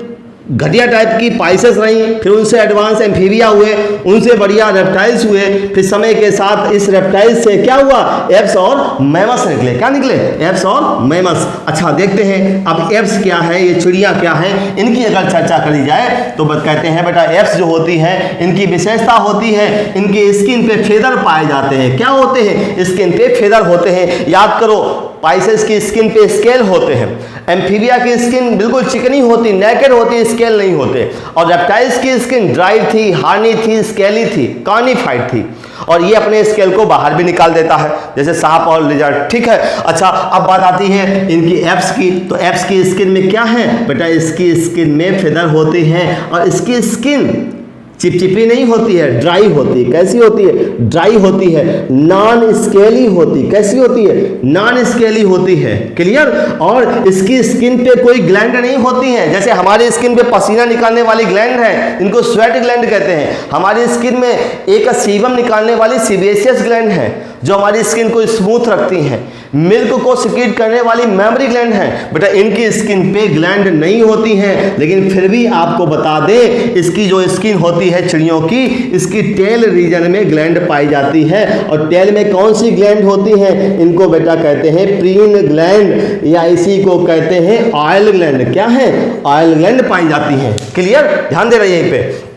घटिया टाइप की पाइसेस रही, फिर उनसे एडवांस एम्फीबिया हुए, उनसे बढ़िया रेप्टाइल्स हुए, फिर समय के साथ इस रेप्टाइल्स से क्या हुआ, एप्स और मैमल्स निकले। क्या निकले, एप्स और मैमल्स। अच्छा देखते हैं अब एप्स क्या है, ये चिड़िया क्या है, इनकी अगर चर्चा करी जाए तो कहते हैं बेटा, एप्स जो होती है इनकी विशेषता होती है, इनकी स्किन पे फेदर पाए जाते हैं। क्या होते हैं, स्किन पे फेदर होते हैं। याद करो, पाइसेस की स्किन पे स्केल होते हैं, एम्फीबिया की स्किन बिल्कुल चिकनी होती, नेकेड होती, स्केल नहीं होते। और रेप्टाइल्स की स्किन ड्राई थी, हार्नी थी, स्केली थी, कार्निफाइड थी, और ये अपने स्केल को बाहर भी निकाल देता है, जैसे सांप और लिजर्ड। ठीक है। अच्छा, अब बात आती है इनकी एप्स की। तो एप्स की स्किन में क्या है बेटा, इसकी स्किन में फेदर होते हैं, और इसकी स्किन चिपचिपी नहीं होती है, ड्राई होती है। कैसी होती है, ड्राई होती है, नॉन स्केली होती। कैसी होती है, नॉन स्केली होती है। क्लियर। और इसकी स्किन पे कोई ग्लैंड नहीं होती है, जैसे हमारी स्किन पे पसीना निकालने वाली ग्लैंड है, इनको स्वेट ग्लैंड कहते हैं। हमारी स्किन में एक सीबम निकालने वाली सीबेशियस ग्लैंड है जो हमारी स्किन को स्मूथ रखती हैं। मिल्क को सिक्रीट करने वाली मेमरी ग्लैंड है। बेटा इनकी स्किन पे ग्लैंड नहीं होती हैं, लेकिन फिर भी आपको बता दें, इसकी जो स्किन होती है चिड़ियों की, इसकी टेल रीजन में ग्लैंड पाई जाती है। और टेल में कौन सी ग्लैंड होती है, इनको बेटा कहते हैं प्रीन ग्लैंड, या इसी को कहते हैं ऑयल ग्लैंड। क्या है, ऑयल ग्लैंड पाई जाती है। क्लियर, ध्यान दे रहे हैं यहीं पे।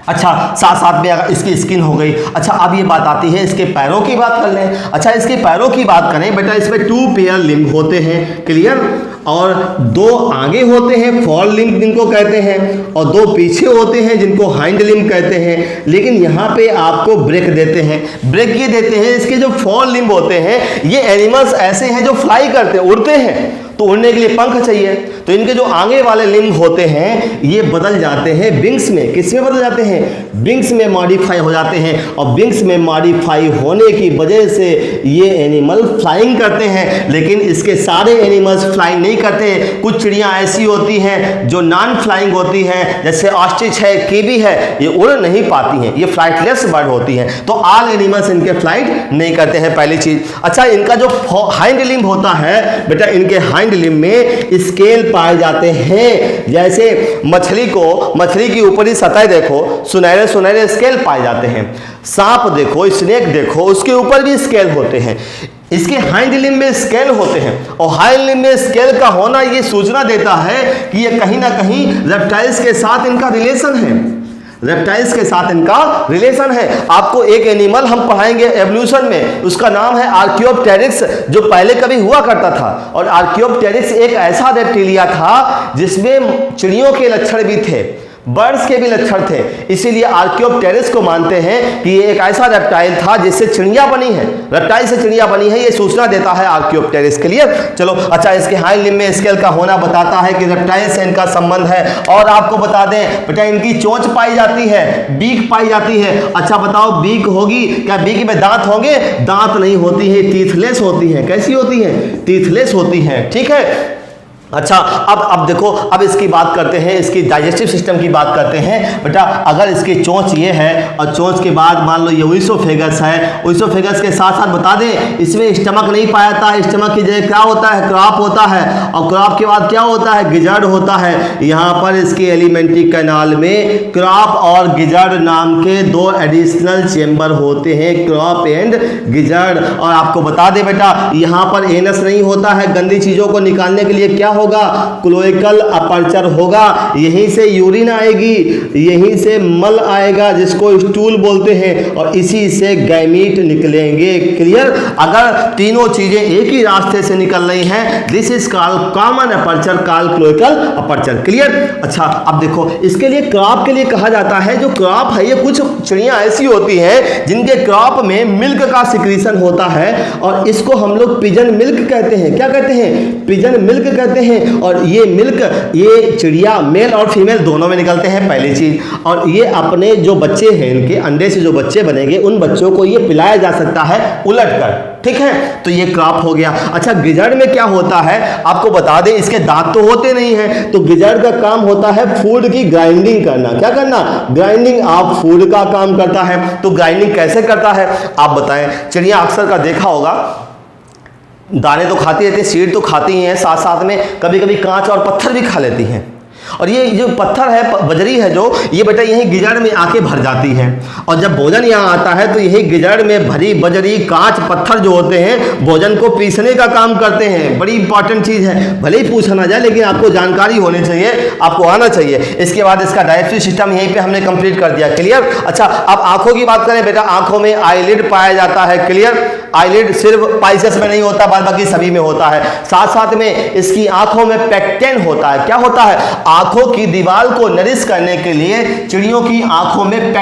अच्छा, साथ साथ में अगर इसकी स्किन हो गई। अच्छा, अब ये बात आती है इसके पैरों की बात कर लें। अच्छा, इसके पैरों की बात करें बेटा, इसमें 2 पेयर लिम्ब होते हैं। क्लियर। और 2 आगे होते हैं फॉर लिम्ब जिनको कहते हैं, और 2 पीछे होते हैं जिनको हाइंड लिम्ब कहते हैं। लेकिन यहाँ पे आपको ब्रेक देते हैं। ब्रेक ये देते हैं, इसके जो फॉर लिम्ब होते हैं ये एनिमल्स ऐसे हैं जो फ्लाई करते हैं, उड़ते हैं, तो उड़ने के लिए पंख चाहिए, तो इनके जो आगे वाले लिम्ब होते हैं ये बदल जाते हैं विंग्स में। किस में बदल जाते हैं? विंग्स में मॉडिफाई हो जाते हैं, और विंग्स में मॉडिफाई होने की वजह से ये एनिमल फ्लाइंग करते हैं। लेकिन इसके सारे एनिमल्स फ्लाइंग नहीं करते। कुछ चिड़ियाँ ऐसी होती हैं जो नॉन फ्लाइंग होती हैं, जैसे ऑस्ट्रिच है, कीवी है, ये उड़ नहीं पाती हैं, ये फ्लाइटलेस बर्ड होती हैं। तो ऑल एनिमल्स इनके फ्लाइट नहीं करते हैं, पहली चीज। अच्छा, इनका जो हाइंड लिम्ब होता है बेटा, इनके हाइंड लिम्ब में स्केल पाए जाते हैं। जैसे मछली की ऊपरी सतह देखो, सुनहरे सुनहरे स्केल पाए जाते हैं। सांप देखो, स्नेक देखो, उसके ऊपर भी स्केल होते हैं। इसके हाइंड लिम्ब में स्केल होते हैं, और हाइंड लिम्ब में स्केल का होना ये सूचना देता है कि ये कहीं ना कहीं रेप्टाइल्स के साथ इनका रिलेशन है। रेप्टाइल्स के साथ इनका रिलेशन है। आपको एक एनिमल हम पढ़ाएंगे एवोल्यूशन में, उसका नाम है आर्कियोप्टेरिक्स, जो पहले कभी हुआ करता था। और आर्कियोप्टेरिक्स एक ऐसा रेप्टिलिया था जिसमें चिड़ियों के लक्षण भी थे, बर्ड्स के भी लक्षण थे। इसीलिए आर्कियोप्टेरिक्स को मानते हैं कि ये एक ऐसा रेप्टाइल था जिससे चिड़िया बनी है, रेप्टाइल से चिड़िया बनी है, ये सूचना देता है आर्कियोप्टेरिक्स के लिए। चलो, अच्छा, इसके हाइंड लिम्ब में स्केल का होना बताता है कि रेप्टाइल से इनका संबंध है। और आपको बता दें बेटा, इनकी चोंच पाई जाती है, बीक पाई जाती है। अच्छा बताओ, बीक होगी क्या? बीक में दांत होंगे? दांत नहीं होती है, टीथलेस होती है। कैसी होती है? टीथलेस होती है, ठीक है। अच्छा, अब देखो, अब इसकी बात करते हैं, इसकी डाइजेस्टिव सिस्टम की बात करते हैं बेटा। अगर इसकी चोंच ये है और चोंच के बाद मान लो ये ओइसोफेगस है, ओइसोफेगस के साथ साथ बता दें इसमें स्टमक नहीं पाया जाता है। स्टमक की जगह क्या होता है? क्रॉप होता है, और क्रॉप के बाद क्या होता है? गिजर्ड होता है। यहाँ पर इसके एलिमेंट्री कैनाल में क्रॉप और गिजर्ड नाम के 2 एडिशनल चेम्बर होते हैं, क्रॉप एंड गिजर्ड। और आपको बता दें बेटा, यहाँ पर एनस नहीं होता है। गंदी चीज़ों को निकालने के लिए क्या होगा? क्लोएकल अपर्चर होगा। यहीं से यूरिन आएगी, यहीं से मल आएगा जिसको स्टूल बोलते हैं, और इसी से गैमीट निकलेंगे। क्लियर? अगर तीनों चीजें एक ही रास्ते से निकल रही हैं, this is called common aperture, called cloacal aperture. Clear? अच्छा, अब देखो, इसके लिए क्रॉप के लिए कहा जाता है, जो क्रॉप है ये कुछ चिड़ियां ऐसी होती हैं जिनके क्रॉप में मिल्क का सिक्रीशन होता है, और इसको हम लोग पिजन मिल्क कहते हैं। क्या कहते हैं? पिजन मिल्क कहते हैं। और ये मिल्क, ये चिड़िया मेल और फीमेल दोनों में निकलते हैं, पहली चीज। और ये अपने जो बच्चे हैं, इनके अंडे से जो बच्चे बनेंगे, उन बच्चों को ये पिलाया जा सकता है उलट कर। ठीक है, तो ये क्रॉप हो गया। अच्छा, गिजर्ड में क्या होता है आपको बता दें, इसके दांत तो होते नहीं हैं, तो गिजर्ड का काम होता है फूड की ग्राइंडिंग करना। क्या करना? ग्राइंडिंग ऑफ फूड का काम करता है। तो ग्राइंडिंग कैसे करता है आप बताएं? चिड़िया अक्सर का देखा होगा, दाने तो खाती रहती है, सीड तो खाती ही हैं, साथ साथ में कभी कभी कांच और पत्थर भी खा लेती हैं। और ये जो पत्थर है, बजरी है जो, ये बेटा यही गिजड़ में आके भर जाती है, और जब भोजन यहाँ आता है तो यही गिजड़ में भरी बजरी, कांच, पत्थर जो होते हैं भोजन को पीसने का काम करते हैं। बड़ी इंपॉर्टेंट चीज़ है, भले ही पूछा ना जाए लेकिन आपको जानकारी होनी चाहिए, आपको आना चाहिए। इसके बाद इसका डाइजेस्टिव सिस्टम यहीं पे हमने कंप्लीट कर दिया। क्लियर? अच्छा, अब आंखों की बात करें बेटा, आंखों में आईलिड पाया जाता है। क्लियर? आईलिड सिर्फ पाइसेस में नहीं होता, बाद बाकी सभी में होता है। साथ साथ में इसकी आंखों में पेक्टेन होता है। क्या होता है? आंखों की दीवार को नरिश करने के लिए चिड़ियों की आंखों में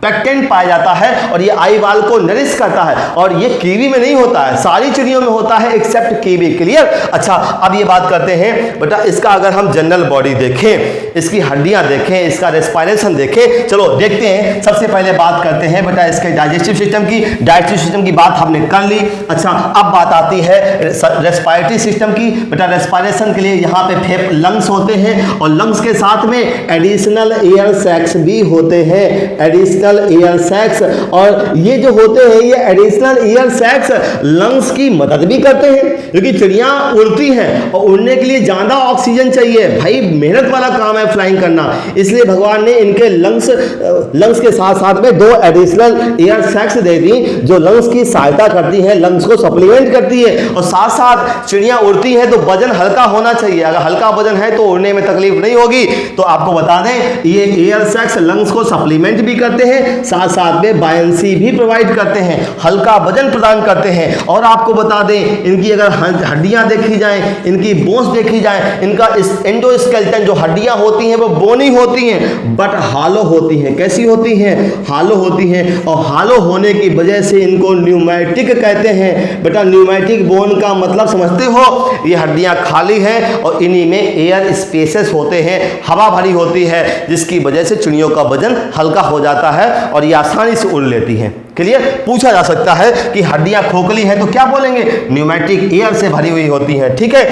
पेक्टेन पाया जाता है, और ये आई वाल को नरिश करता है। और ये कीवी में नहीं होता है, सारी चिड़ियों में होता है एक्सेप्ट कीवी। क्लियर? अच्छा, अब ये बात करते हैं बेटा, इसका अगर हम जनरल बॉडी देखें, इसकी हड्डियां देखें, इसका रेस्पिरेशन देखें, चलो देखते हैं। सबसे पहले बात करते हैं बेटा इसके डाइजेस्टिव सिस्टम की। डाइजेस्टिव सिस्टम की बात हमने कर ली। अच्छा, अब बात आती है रेस्पिरेटरी सिस्टम की। बेटा रेस्पिरेशन के लिए यहाँ पे लंग्स होते हैं, और लंग्स के साथ में एडिशनल एयर सैक्स भी होते हैं, एडिशनल एयर सैक्स। और ये जो होते हैं, ये एडिशनल एयर सैक्स लंग्स की मदद भी करते हैं, क्योंकि चिड़ियां उड़ती हैं और उड़ने के लिए ज्यादा ऑक्सीजन चाहिए। भाई मेहनत वाला काम है फ्लाइंग करना, इसलिए भगवान ने इनके लंग्स के साथ साथ में 2 एडिशनल एयर सैक्स दे दी, जो लंग्स की सहायता करती है, लंग्स को सप्लीमेंट करती है। और साथ साथ चिड़ियां उड़ती हैं तो वजन हल्का होना चाहिए, अगर हल्का वजन है तो उड़ने में तकलीफ नहीं होगी। तो आपको बता दें, ये एयर सैक्स लंग्स को सप्लीमेंट भी करते हैं हैं, साथ साथ में बायंसी भी प्रोवाइड करते हैं, हल्का वजन प्रदान करते हैं। और आपको बता दें इनकी अगर हड्डियां देखी जाएं, इनकी बोन्स देखी जाए, इनका एंडोस्केलेटन जो हड्डियां होती हैं वो बोनी होती हैं बट हालो होती हैं। कैसी होती हैं? हालो होती हैं। और हालो होने की वजह से इनको न्यूमैटिक कहते हैं। बेटा न्यूमैटिक बोन का मतलब समझते हो? ये हड्डियां खाली हैं और इन्हीं में एयर स्पेसेस होते हैं, हवा भरी होती है, जिसकी वजह से चिड़ियों का वजन हल्का हो जाता है और ये आसानी से उड़ लेती हैं। क्लियर? पूछा जा सकता है कि हड्डियां खोखली हैं तो क्या बोलेंगे? न्यूमैटिक एयर से भरी हुई होती हैं। ठीक है।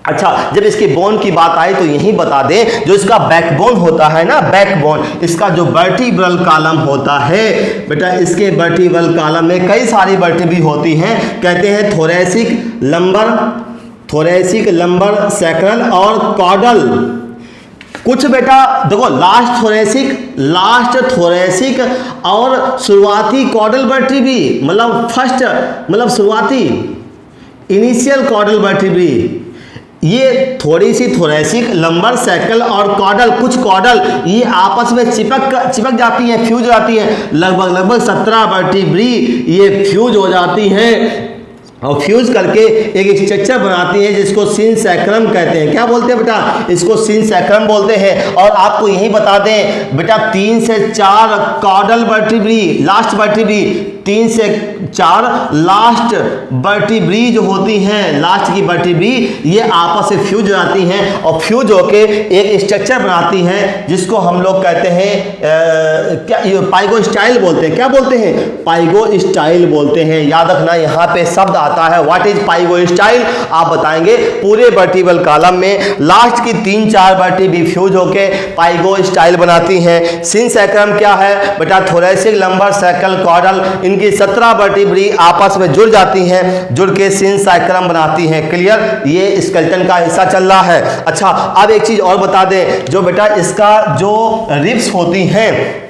अच्छा, जब इसकी बोन की बात आई तो यही बता दें जो इसका बैकबोन होता है ना, बैकबोन, इसका जो वर्टिब्रल कॉलम होता है बेटा, इसके वर्टिब्रल कॉलम में कई सारी वर्टिब्री होती हैं। कहते हैं थोरैसिक, लंबर, सैक्रल और कॉर्डल। कुछ बेटा देखो लास्ट थोरैसिक और शुरुआती कॉर्डल वर्टिब्री, मतलब शुरुआती इनिशियल कॉर्डल वर्टिब्री, ये थोड़ी सी थोरैसिक, लंबर, सैकल और कॉर्डल, कुछ कॉर्डल ये आपस में चिपक जाती हैं, फ्यूज हो जाती हैं। लगभग 17 वर्टिब्री ये फ्यूज हो जाती हैं और फ्यूज करके एक स्ट्रक्चर बनाती हैं जिसको सिनसैक्रम कहते हैं। क्या बोलते हैं बेटा? इसको सिनसैक्रम बोलते हैं। और आपको यही बता दें बेटा 3 से 4 कॉर्डल वर्टिब्री, लास्ट वर्टिब्री, 3 से 4 लास्ट वर्टिब्री जो होती हैं, लास्ट की वर्टिब्री ये आपस में फ्यूज हो जाती हैं और फ्यूज होके एक स्ट्रक्चर बनाती हैं जिसको हम लोग कहते हैं पाइगोस्टाइल बोलते हैं। क्या बोलते हैं? पाइगोस्टाइल बोलते हैं। याद रखना यहाँ पे शब्द आता है व्हाट इज पाइगोस्टाइल। आप बताएंगे पूरे वर्टिब्रल कॉलम में लास्ट की 3-4 वर्टिब्री फ्यूज होके पाइगोस्टाइल बनाती हैं। सिनसैक्रम क्या है बेटा? थोरैसिक, लंबर, सैकल, कॉर्डल, इनकी 17 वर्टिब्री आपस में जुड़ जाती हैं, जुड़ के सिनसैक्रम बनाती हैं। क्लियर? ये स्केलेटन का हिस्सा चल रहा है। अच्छा, अब एक चीज और बता दें, जो बेटा इसका जो रिब्स होती हैं,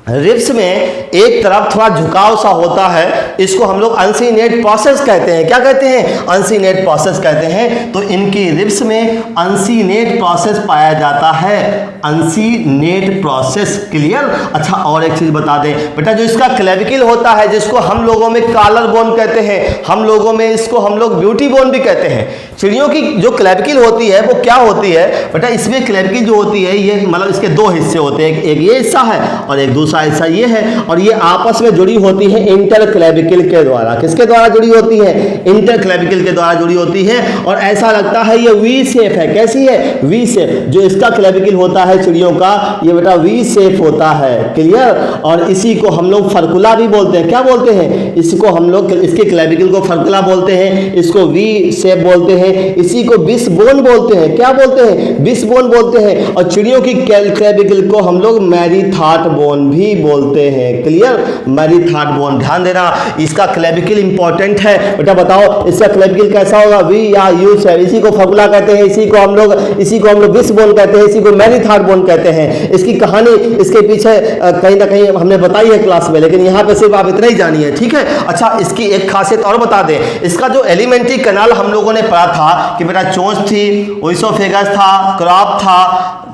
रिब्स में एक तरफ थोड़ा झुकाव सा होता है, इसको हम लोग अनसीनेट प्रोसेस कहते हैं। क्या कहते हैं? अनसीनेट प्रोसेस कहते हैं। तो इनकी रिब्स में अनसीनेट प्रोसेस पाया जाता है, अनसीनेट प्रोसेस। क्लियर? अच्छा, और एक चीज बता दें बेटा, जो इसका क्लेविकल होता है जिसको हम लोगों में कॉलर बोन कहते हैं, हम लोगों में इसको हम लोग ब्यूटी बोन भी कहते हैं। चिड़ियों की जो क्लेविकल होती है वो क्या होती है बेटा? इसमें क्लेविकल जो होती है ये मतलब इसके 2 हिस्से होते हैं, एक ये हिस्सा है और एक दूसरा हिस्सा ये है, और ये आपस में जुड़ी होती है इंटरक्लेविकल के द्वारा। किसके द्वारा जुड़ी होती है? इंटरक्लेविकल के द्वारा जुड़ी होती है। और ऐसा लगता है ये वी शेप है। कैसी है? V shape. जो इसका क्लेविकल होता है चिड़ियों का, ये बेटा वी शेप होता है। क्लियर? और इसी को हम लोग फर्कुला भी बोलते हैं। क्या बोलते हैं? इसको हम लोग, इसके क्लेविकल को फर्कुला बोलते हैं, इसको वी शेप बोलते हैं, इसी को विश बोन बोलते हैं। क्या बोलते हैं? विश बोन बोलते हैं। और चिड़ियों की क्लेविकल को हम लोग मैरीथाट बोन भी बोलते हैं। क्लियर? मैरीथाट बोन। ध्यान देना, इसका क्लेविकल इंपॉर्टेंट है। बेटा बताओ इसका क्लेविकल कैसा होगा? वी या यू शेप। इसी को फर्कुला कहते हैं, इसी को हम लोग विश बोन कहते हैं, इसी को मैरीथाट बोन कहते हैं। इसकी कहानी इसके पीछे कहीं ना कहीं हमने बताई है क्लास में, लेकिन यहाँ पे सिर्फ आप इतना ही जानिए। ठीक है? अच्छा, इसकी एक खासियत और बता दें, इसका जो एलिमेंट्री कैनाल हम लोगों ने पढ़ा था कि बेटा चोंच थी, ओइसोफेगस था, क्रॉप था,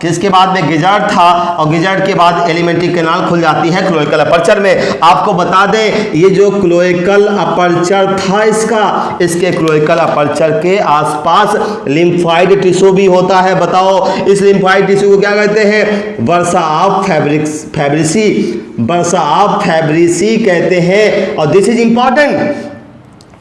किसके बाद में गिजार्ड था, और गिजार्ड के बाद एलिमेंट्री कैनाल खुल जाती है क्लोएकल अपर्चर में। आपको बता दें ये जो क्लोएकल अपर्चर था इसके क्लोएकल अपर्चर के आसपास लिम्फाइड टिश्यू भी होता है। बताओ इस लिम्फाइड टिश्यू को क्या कहते हैं? बर्सा ऑफ फैब्रिसी कहते हैं। और दिस इज इंपॉर्टेंट,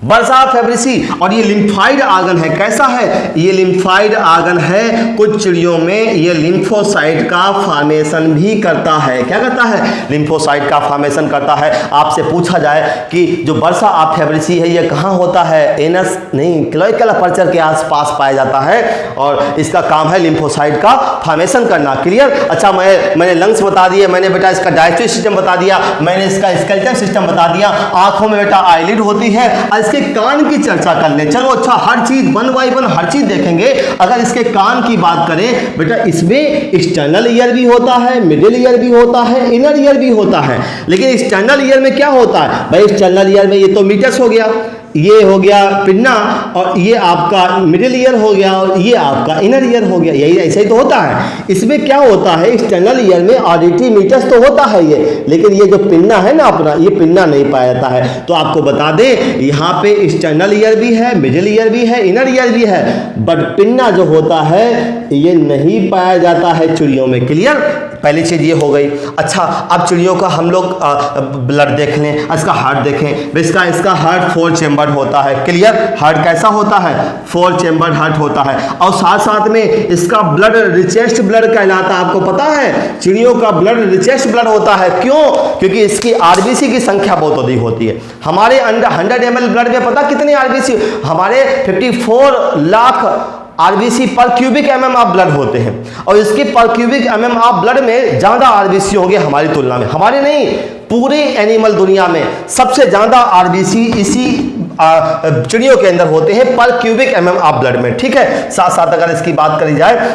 बर्सा फैब्रिसी। और ये लिम्फाइड आर्गन है। कैसा है? ये लिम्फाइड आर्गन है। कुछ चिड़ियों में ये लिम्फोसाइट का फॉर्मेशन भी करता है। क्या करता है? लिम्फोसाइट का फॉर्मेशन करता है। आपसे पूछा जाए कि जो बर्सा ऑफ फैब्रिसी है ये कहाँ होता है? एनस नहीं, क्लोएकल अपर्चर के आसपास पाया जाता है और इसका काम है लिम्फोसाइट का फॉर्मेशन करना। क्लियर? अच्छा, मैंने लंग्स बता दिए, मैंने बेटा इसका डाइजेस्टिव सिस्टम बता दिया, मैंने इसका स्केलेटल सिस्टम बता दिया। आंखों में बेटा आईलिड होती है। इसके कान की चर्चा कर ले। चलो अच्छा, हर चीज 1 बाय 1 हर चीज देखेंगे। अगर इसके कान की बात करें बेटा, इसमें एक्सटर्नल ईयर भी होता है, मिडिल ईयर भी होता है, इनर ईयर भी होता है। लेकिन एक्सटर्नल ईयर में क्या होता है भाई? एक्सटर्नल ईयर में ये तो मीटस हो गया, ये हो गया पिन्ना, और ये आपका मिडिल ईयर हो गया, और ये आपका इनर ईयर हो गया। यही ऐसे ही तो होता है। इसमें क्या होता है, एक्सटर्नल ईयर में ऑडिटरी मीटस तो होता है ये, लेकिन ये जो पिन्ना है ना अपना, ये पिन्ना नहीं पाया जाता है। तो आपको बता दें यहाँ पे एक्सटर्नल ईयर भी है, मिडिल ईयर भी है, इनर ईयर भी है, बट पिन्ना जो होता है ये नहीं पाया जाता है चिड़ियों में। क्लियर, पहली चीज़ ये हो गई। अच्छा, अब चिड़ियों का हम लोग ब्लड देख लें, इसका हार्ट देखें। इसका हार्ट 4 चैम्बर होता है। क्लियर, हार्ट कैसा होता है, 4 चैम्बर हार्ट होता है, और साथ साथ में इसका ब्लड रिचेस्ट ब्लड कहलाता है। आपको पता है चिड़ियों का ब्लड रिचेस्ट ब्लड होता है, क्यों? क्योंकि इसकी आरबीसी की संख्या बहुत अधिक होती है। हमारे अंदर 100 ml ब्लड में पता कितने आरबीसी, हमारे 54 लाख आरबीसी पर क्यूबिक एमएम ऑफ ब्लड होते हैं, और इसके पर क्यूबिक एमएम ऑफ ब्लड में ज़्यादा आरबीसी होंगे हमारी तुलना में। हमारे नहीं, पूरे एनिमल दुनिया में सबसे ज़्यादा आरबीसी इसी चिड़ियों के अंदर होते हैं पर क्यूबिक एमएम ऑफ ब्लड में। ठीक है, साथ साथ अगर इसकी बात करी जाए,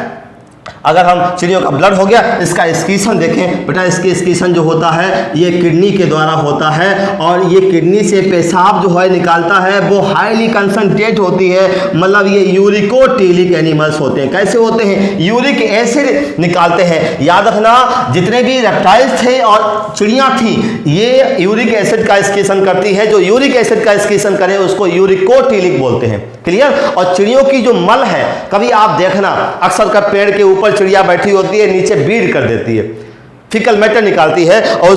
अगर हम चिड़ियों का ब्लड हो गया, इसका एक्सक्रीशन देखें बेटा, इसके एक्सक्रीशन जो होता है ये किडनी के द्वारा होता है, और ये किडनी से पेशाब जो है निकालता है वो हाईली कंसंट्रेट होती है, मतलब ये यूरिकोटिलिक एनिमल्स होते हैं। कैसे होते हैं, यूरिक एसिड निकालते हैं। याद रखना, जितने भी रेप्टाइल्स थे और चिड़ियाँ थी ये यूरिक एसिड का एक्सक्रीशन करती है। जो यूरिक एसिड का एक्सक्रीशन करे उसको यूरिकोटिलिक बोलते हैं। क्लियर, और चिड़ियों की जो मल है, कभी आप देखना अक्सर का पेड़ के ऊपर चिड़िया बैठी होती है, नीचे बीड कर देती है, फीकल मैटर निकालती है, और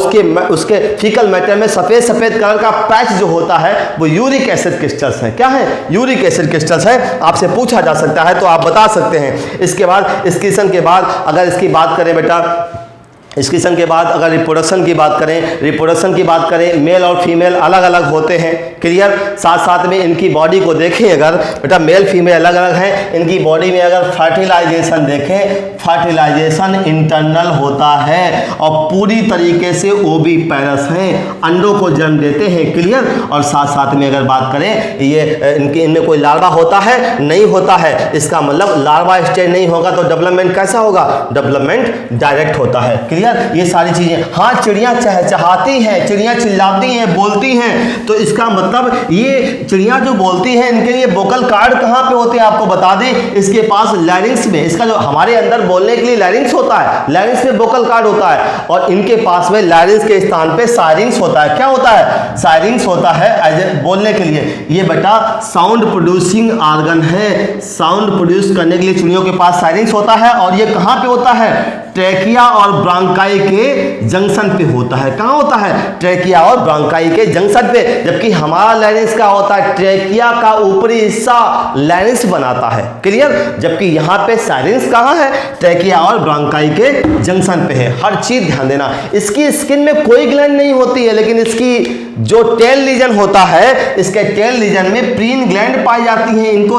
उसके फीकल मैटर में सफेद सफेद कलर का पैच जो होता है वो यूरिक एसिड क्रिस्टल्स है। क्या है, यूरिक एसिड क्रिस्टल्स है। आपसे पूछा जा सकता है तो आप बता सकते हैं। इसके बाद एक्सक्रीशन के बाद अगर इसकी बात करें बेटा, एक्सक्रीशन के बाद अगर रिप्रोडक्शन की बात करें, मेल और फीमेल अलग अलग होते हैं। क्लियर, साथ साथ में इनकी बॉडी को देखें, अगर बेटा मेल फीमेल अलग अलग हैं, इनकी बॉडी में अगर फर्टिलाइजेशन देखें, फर्टिलाइजेशन इंटरनल होता है, और पूरी तरीके से ओवी पैरस हैं, अंडों को जन्म देते हैं। क्लियर, और साथ साथ में अगर बात करें ये इनमें कोई लार्वा होता है, नहीं होता है। इसका मतलब लार्वा स्टेज नहीं होगा तो डेवलपमेंट कैसा होगा, डेवलपमेंट डायरेक्ट होता है। क्लियर, ये सारी चीजें। हाँ, चिड़ियां चहचहाती हैं, चिड़ियां चिल्लाती हैं, बोलती हैं, तो इसका मतलब ये चिड़ियां जो बोलती हैं इनके लिए वोकल कार्ड कहाँ पे होते हैं आपको बता दें, इसके पास लैरिंक्स में, इसका जो हमारे अंदर बोलने के लिए लैरिंक्स होता है, लैरिंक्स में वोकल कार्ड होता है, और इनके पास में लैरिंक्स के स्थान पे साइरिंक्स होता है। क्या होता है, साइरिंक्स होता है एज बोलने के लिए। ये बेटा साउंड प्रोड्यूसिंग ऑर्गन है, साउंड प्रोड्यूस करने के लिए चिड़ियों के पास साइरिंक्स होता है, और ये कहाँ पे होता है, ट्रेकिया और ब्रांकाई के जंक्शन पे होता है। कहाँ होता है, ट्रेकिया और ब्रांकाई के जंक्शन पे, जबकि हमारा लैरिंक्स का होता है ट्रेकिया का ऊपरी हिस्सा लैरिंक्स बनाता है। क्लियर, जबकि यहाँ पे साइरिंक्स कहाँ है, ट्रेकिया और ब्रांकाई के जंक्शन पे है। हर चीज ध्यान देना। इसकी स्किन में कोई ग्लैंड नहीं होती है, लेकिन इसकी जो टेल रीजन होता है, इसके टेल रीजन में प्रीन ग्लैंड पाई जाती हैं, इनको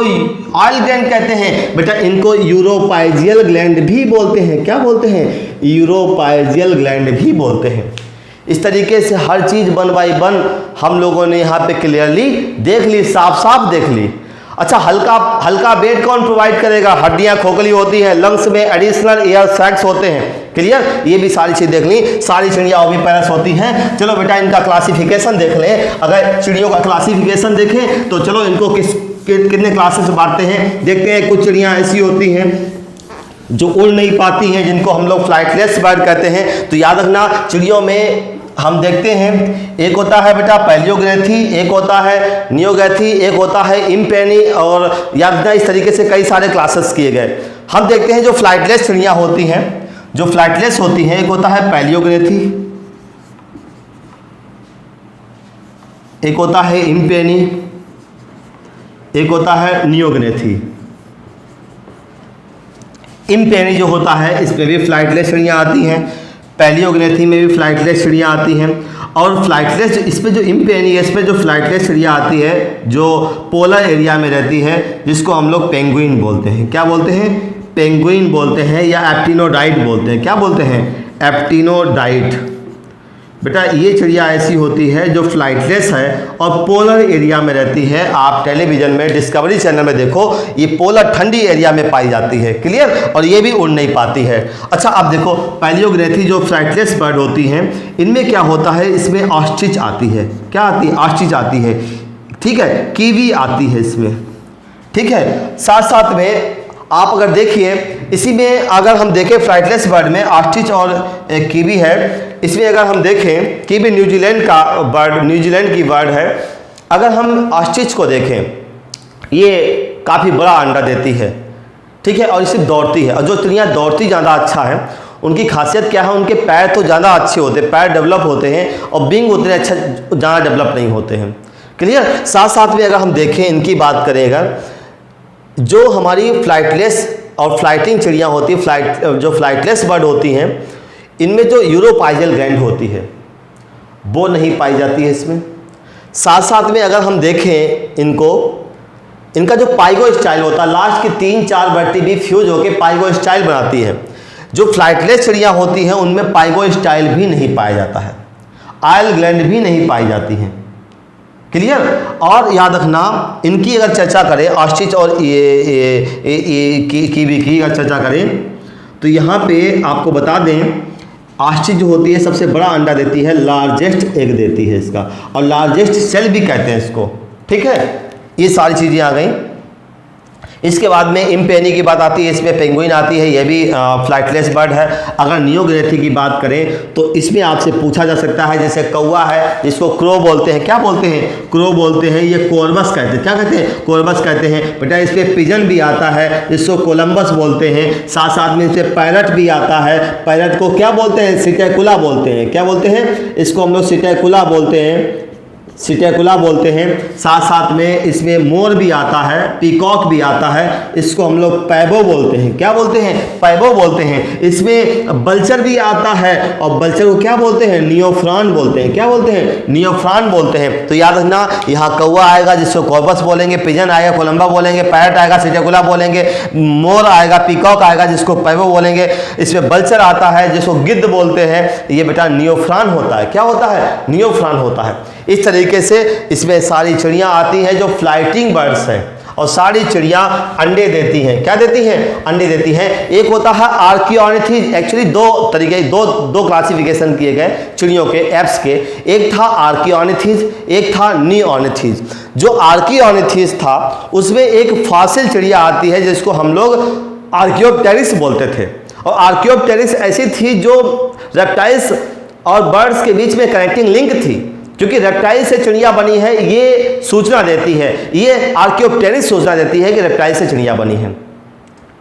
ऑयल ग्लैंड कहते हैं। बेटा इनको यूरोपाइजियल ग्लैंड भी बोलते हैं। क्या बोलते हैं, यूरोपाइजियल ग्लैंड भी बोलते हैं। इस तरीके से हर चीज 1 बाय 1 हम लोगों ने यहाँ पे क्लियरली देख ली, साफ साफ देख ली। अच्छा, हल्का वेट कौन प्रोवाइड करेगा, हड्डियां खोखली होती है, लंग्स में एडिशनल एयर सैक्स होते हैं। क्लियर, ये भी सारी चीज देख ली। सारी चिड़िया ओविपेरस होती हैं। चलो बेटा इनका क्लासिफिकेशन देख लें। अगर चिड़ियों का क्लासिफिकेशन देखें तो चलो इनको कितने क्लासेस में बांटते हैं देखते हैं। कुछ चिड़ियाँ ऐसी होती हैं जो उड़ नहीं पाती हैं, जिनको हम लोग फ्लाइटलेस बर्ड कहते हैं। तो याद रखना, चिड़ियों में हम देखते हैं एक होता है बेटा पैलियोग्रैथी, एक होता है नियोग्रैथी, एक होता है इम्पेनी, और याद रखना इस तरीके से कई सारे क्लासेस किए गए। हम देखते हैं जो फ्लाइटलेस चिड़ियाँ होती हैं, जो फ्लाइटलेस होती हैं, एक होता है पैलियोग्रैथी, एक होता है इम्पेनी, एक होता है नियोग्रैथी। इम्पेनी जो होता है इस पर भी फ्लाइटलेस चिड़ियाँ आती हैं, पैलियोग्रैथी में भी फ्लाइटलेस चिड़ियाँ आती हैं, और फ्लाइटलेस इस पर जो इम्पेनी है इस पर जो फ्लाइटलेस चिड़िया आती है जो पोलर एरिया में रहती है, जिसको हम लोग पेंगुइन बोलते हैं। क्या बोलते हैं, पेंगुइन बोलते हैं, या एप्टिनोडाइट बोलते हैं। क्या बोलते हैं, एप्टिनोडाइट। बेटा ये चिड़िया ऐसी होती है जो फ्लाइटलेस है और पोलर एरिया में रहती है। आप टेलीविजन में डिस्कवरी चैनल में देखो, ये पोलर ठंडी एरिया में पाई जाती है। क्लियर, और ये भी उड़ नहीं पाती है। अच्छा अब देखो पैलियोग्रैथी जो फ्लाइटलेस बर्ड होती हैं, इनमें क्या होता है, इसमें ऑस्ट्रिच आती है। क्या आती है, ऑस्ट्रिच आती है। ठीक है, कीवी आती है इसमें, ठीक है। साथ साथ में आप अगर देखिए इसी में अगर हम देखें फ्लाइटलेस बर्ड में ऑस्ट्रिच और कीवी है। इसमें अगर हम देखें कीवी न्यूजीलैंड का बर्ड, न्यूजीलैंड की बर्ड है। अगर हम ऑस्ट्रिच को देखें ये काफ़ी बड़ा अंडा देती है, ठीक है, और इसे दौड़ती है। और जो चिड़िया दौड़ती ज़्यादा अच्छा है उनकी खासियत क्या है, उनके पैर तो ज़्यादा अच्छे होते हैं, पैर डेवलप होते हैं और विंग उतने अच्छा ज़्यादा डेवलप नहीं होते हैं। क्लियर। साथ साथ में अगर हम देखें इनकी बात करें, अगर जो हमारी फ्लाइटलेस और फ्लाइटिंग चिड़िया होती है, जो फ्लाइटलेस बर्ड होती हैं, इनमें जो यूरोपाइजल ग्लैंड होती है वो नहीं पाई जाती है इसमें। साथ साथ में अगर हम देखें इनको, इनका जो पाइगो स्टाइल होता है, लास्ट की 3-4 वर्टिब्रेट फ्यूज होकर पाइगो स्टाइल बनाती है। जो फ्लाइटलेस चिड़िया होती हैं उनमें पाइगो स्टाइल भी नहीं पाया जाता है, आयल ग्लैंड भी नहीं पाई जाती हैं। क्लियर। और याद रखना इनकी अगर चर्चा करें ऑस्ट्रिच और कीवी की अगर चर्चा करें तो यहाँ पे आपको बता दें ऑस्ट्रिच जो होती है सबसे बड़ा अंडा देती है, लार्जेस्ट एग देती है इसका, और लार्जेस्ट सेल भी कहते हैं इसको, ठीक है। ये सारी चीज़ें आ गई। इसके बाद में इम्पेनी की बात आती है, इसमें पेंगुइन आती है, ये भी फ्लाइटलेस बर्ड है। अगर नियोग्नेथी की बात करें तो इसमें आपसे पूछा जा सकता है, जैसे कौवा है जिसको क्रो बोलते हैं, क्या बोलते हैं, क्रो बोलते हैं, ये कोरबस कहते हैं, क्या कहते हैं, कोरबस कहते हैं बेटा। इस पर पिजन भी आता है जिसको कोलम्बस बोलते हैं। साथ साथ में इससे पैरट भी आता है, पैरट को क्या बोलते हैं, सिटेकुला बोलते हैं, क्या बोलते हैं, इसको हम लोग सिटेकुला बोलते हैं, सिटेकुला बोलते हैं। साथ साथ में इसमें मोर भी आता है, पीकॉक भी आता है, इसको हम लोग पैबो बोलते हैं, क्या बोलते हैं, पैबो बोलते हैं। इसमें बल्चर भी आता है और बल्चर को क्या बोलते हैं, नियोफ्रान बोलते हैं, क्या बोलते हैं, नियोफ्रान बोलते हैं। तो याद रखना यहाँ कौवा आएगा जिसको कॉर्बस बोलेंगे, पिजन आएगा कोलम्बा बोलेंगे, पैरट आएगा सिटेकुला बोलेंगे, मोर आएगा, पीकॉक आएगा जिसको पैबो बोलेंगे। इसमें बल्चर आता है जिसको गिद्ध बोलते हैं, ये बेटा नियोफ्रान होता है, क्या होता है, नियोफ्रान होता है। इस तरीके से इसमें सारी चिड़ियाँ आती हैं जो फ्लाइटिंग बर्ड्स हैं, और सारी चिड़ियाँ अंडे देती हैं, क्या देती हैं, अंडे देती हैं। एक होता है आर्कियोनिथीज, एक्चुअली दो तरीके, दो क्लासिफिकेशन किए गए चिड़ियों के, एप्स के। एक था आर्कियोनिथीज, एक था नियोनिथीज। जो आर्कियोनिथीज था उसमें एक फॉसिल चिड़िया आती है जिसको हम लोग आर्कियोप्टेरिक्स बोलते थे, और आर्कियोप्टेरिक्स ऐसी थी जो रेप्टाइल्स और बर्ड्स के बीच में कनेक्टिंग लिंक थी। क्योंकि रेप्टाइल से चिड़िया बनी है ये सूचना देती है, ये आर्कियोप्टेरिक्स सूचना देती है कि रेप्टाइल से चिड़िया बनी है,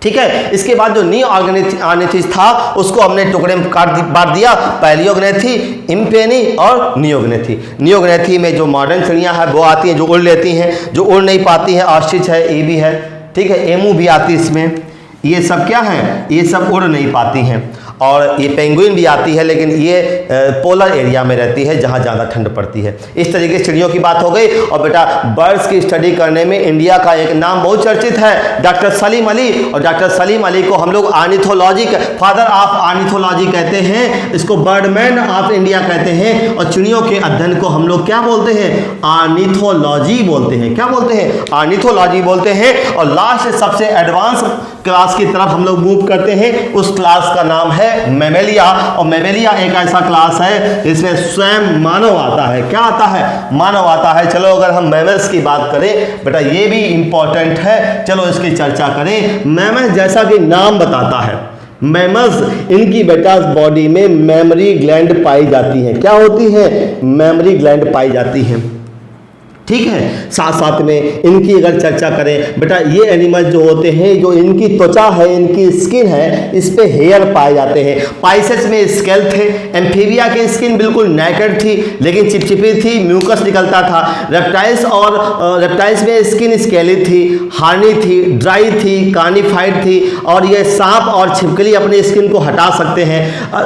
ठीक है। इसके बाद जो नियोग्नेथी था उसको हमने टुकड़े में बांट दिया, पैलियोग्नेथी, इम्पेनी और नियोग्नेथी। नियोग्नेथी में जो मॉडर्न चिड़िया है वो आती हैं जो उड़ लेती हैं, जो उड़ नहीं पाती हैं ऑस्ट्रिच है, ईवी है, ठीक है, एमू भी आती है इसमें। ये सब क्या है, ये सब उड़ नहीं पाती हैं। और ये पेंगुइन भी आती है लेकिन ये पोलर एरिया में रहती है जहाँ ज़्यादा ठंड पड़ती है। इस तरीके से चिड़ियों की बात हो गई। और बेटा बर्ड्स की स्टडी करने में इंडिया का एक नाम बहुत चर्चित है, डॉक्टर सलीम अली। और डॉक्टर सलीम अली को हम लोग ऑर्निथोलॉजी, फादर ऑफ ऑर्निथोलॉजी कहते हैं, इसको बर्डमैन ऑफ इंडिया कहते हैं। और चिड़ियों के अध्ययन को हम लोग क्या बोलते हैं, ऑर्निथोलॉजी बोलते हैं, क्या बोलते हैं, ऑर्निथोलॉजी बोलते हैं। और लास्ट सबसे एडवांस क्लास की तरफ हम लोग मूव करते हैं, उस क्लास का नाम है मैमेलिया। और मैमेलिया एक ऐसा क्लास है जिसमें स्वयं मानव आता है, क्या आता है, मानव आता है। चलो अगर हम मैमल्स की बात करें बेटा ये भी इंपॉर्टेंट है, चलो इसकी चर्चा करें। मैमल जैसा कि नाम बताता है, मैमल्स इनकी बेटा बॉडी में मेमोरी ग्लैंड पाई जाती हैं, क्या होती है, मेमोरी ग्लैंड पाई जाती हैं, ठीक है। साथ साथ में इनकी अगर चर्चा करें बेटा ये एनिमल जो होते हैं, जो इनकी त्वचा है, इनकी स्किन है, इस पे हेयर पाए जाते हैं। पाइसेट्स में स्केल थे, एम्फीबिया की स्किन बिल्कुल नेकेड थी लेकिन चिपचिपी थी, म्यूकस निकलता था। रेप्टाइल्स में स्किन स्केली थी, हार्नी थी, ड्राई थी, कार्निफाइड थी, और ये सांप और छिपकली अपनी स्किन को हटा सकते हैं।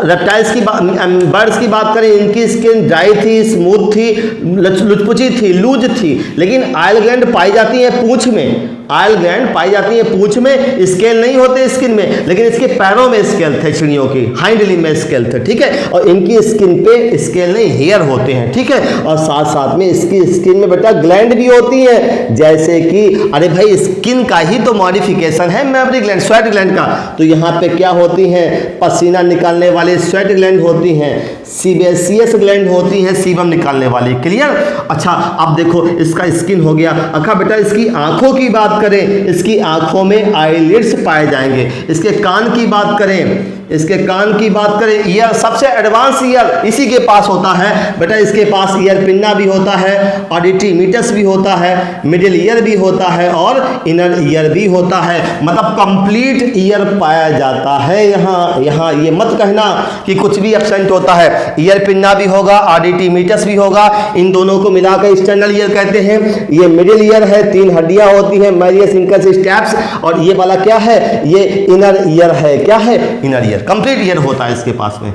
रेप्टाइल्स की बर्ड्स की बात करें, इनकी स्किन ड्राई थी, स्मूथ थी, लुचपुची थी, लूज थी, लेकिन आयल ग्लैंड पाई जाती है पूंछ में। ऑयल ग्लैंड पाई जाती है। पूंछ में स्केल नहीं होते स्किन में, लेकिन इसके पैरों में स्केल थे, चिड़ियों की हाइंड लिम्ब में स्केल थे, ठीक है। और इनकी स्किन पे स्केल नहीं, हेयर होते हैं, ठीक है। और साथ साथ में इसकी स्किन में बेटा ग्लैंड भी होती है, जैसे कि अरे भाई स्किन का ही तो मॉडिफिकेशन है मेमरी ग्लैंड, स्वेट ग्लैंड का। तो यहाँ पे क्या होती हैं, पसीना निकालने वाले स्वेट ग्लैंड होती हैं, सीबेसियस ग्लैंड होती है सीबम निकालने वाली। क्लियर। अच्छा अब देखो इसका स्किन हो गया। अच्छा बेटा इसकी आंखों की बात करें, इसकी आंखों में आईलिड्स पाए जाएंगे। इसके कान की बात करें, इसके कान की बात करें, ईयर सबसे एडवांस ईयर इसी के पास होता है बेटा। इसके पास ईयर पिन्ना भी होता है, ऑडिटिमीटस भी होता है, मिडिल ईयर भी होता है और इनर ईयर भी होता है। मतलब कंप्लीट ईयर पाया जाता है यहाँ ये मत कहना कि कुछ भी एब्सेंट होता है। ईयर पिन्ना भी होगा, ऑडिटिमीटस भी होगा, इन दोनों को मिलाकर एक्सटर्नल ईयर कहते हैं। ये मिडिल ईयर है, 3 हड्डियां होती हैं, मैरियस, इंकस, स्टेप्स। और ये वाला क्या है, ये इनर ईयर है। क्या है, इनर ईयर, कंप्लीट ईयर होता है इसके पास में।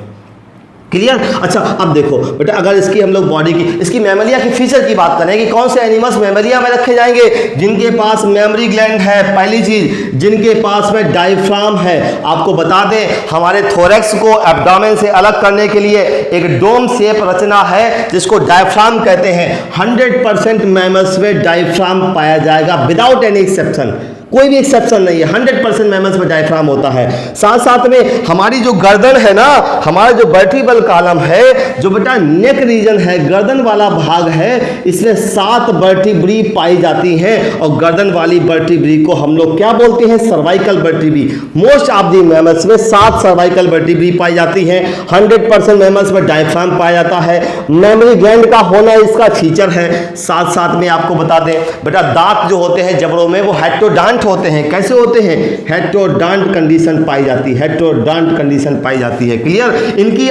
क्लियर। अच्छा अब देखो बेटा अगर इसकी हम लोग बॉडी की, इसकी मेमोरिया की फीचर की बात करें कि कौन से एनिमल्स मेमोरिया में रखे जाएंगे, जिनके पास मेमोरी ग्लैंड है, पहली चीज जिनके पास में डायफ्राम है। आपको बता दें हमारे थोरैक्स को एब्डोमेन से अलग करने के लिए एक डोम शेप रचना है जिसको डायफ्राम कहते हैं। 100% मैमल्स में डायफ्राम पाया जाएगा विदाउट एनी एक्सेप्शन, कोई भी एक्सेप्शन नहीं है। 100% मैमल्स में डायफ्राम होता है। साथ साथ में हमारी जो गर्दन है ना, हमारा जो वर्टिब्रल कॉलम है, जो बेटा नेक रीजन है, गर्दन वाला भाग है, इसमें 7 वर्टिब्री पाई जाती हैं। और गर्दन वाली वर्टिब्री को हम लोग क्या बोलते हैं, cervical vertebrae. Most of the mammals में 7 सर्वाइकल वर्टिब्री पाई जाती हैं। 100% मैमल्स में डायफ्राम पाया जाता है। मेमोरी ग्लैंड का होना इसका फीचर है। साथ साथ में आपको बता दें बेटा दांत जो होते हैं जबड़ों में वो हेट्रोडॉन्ट होते हैं। कैसे होते हैं, हेट्रोडॉन्ट कंडीशन पाई जाती है, हेट्रोडॉन्ट कंडीशन पाई जाती है। क्लियर। इनकी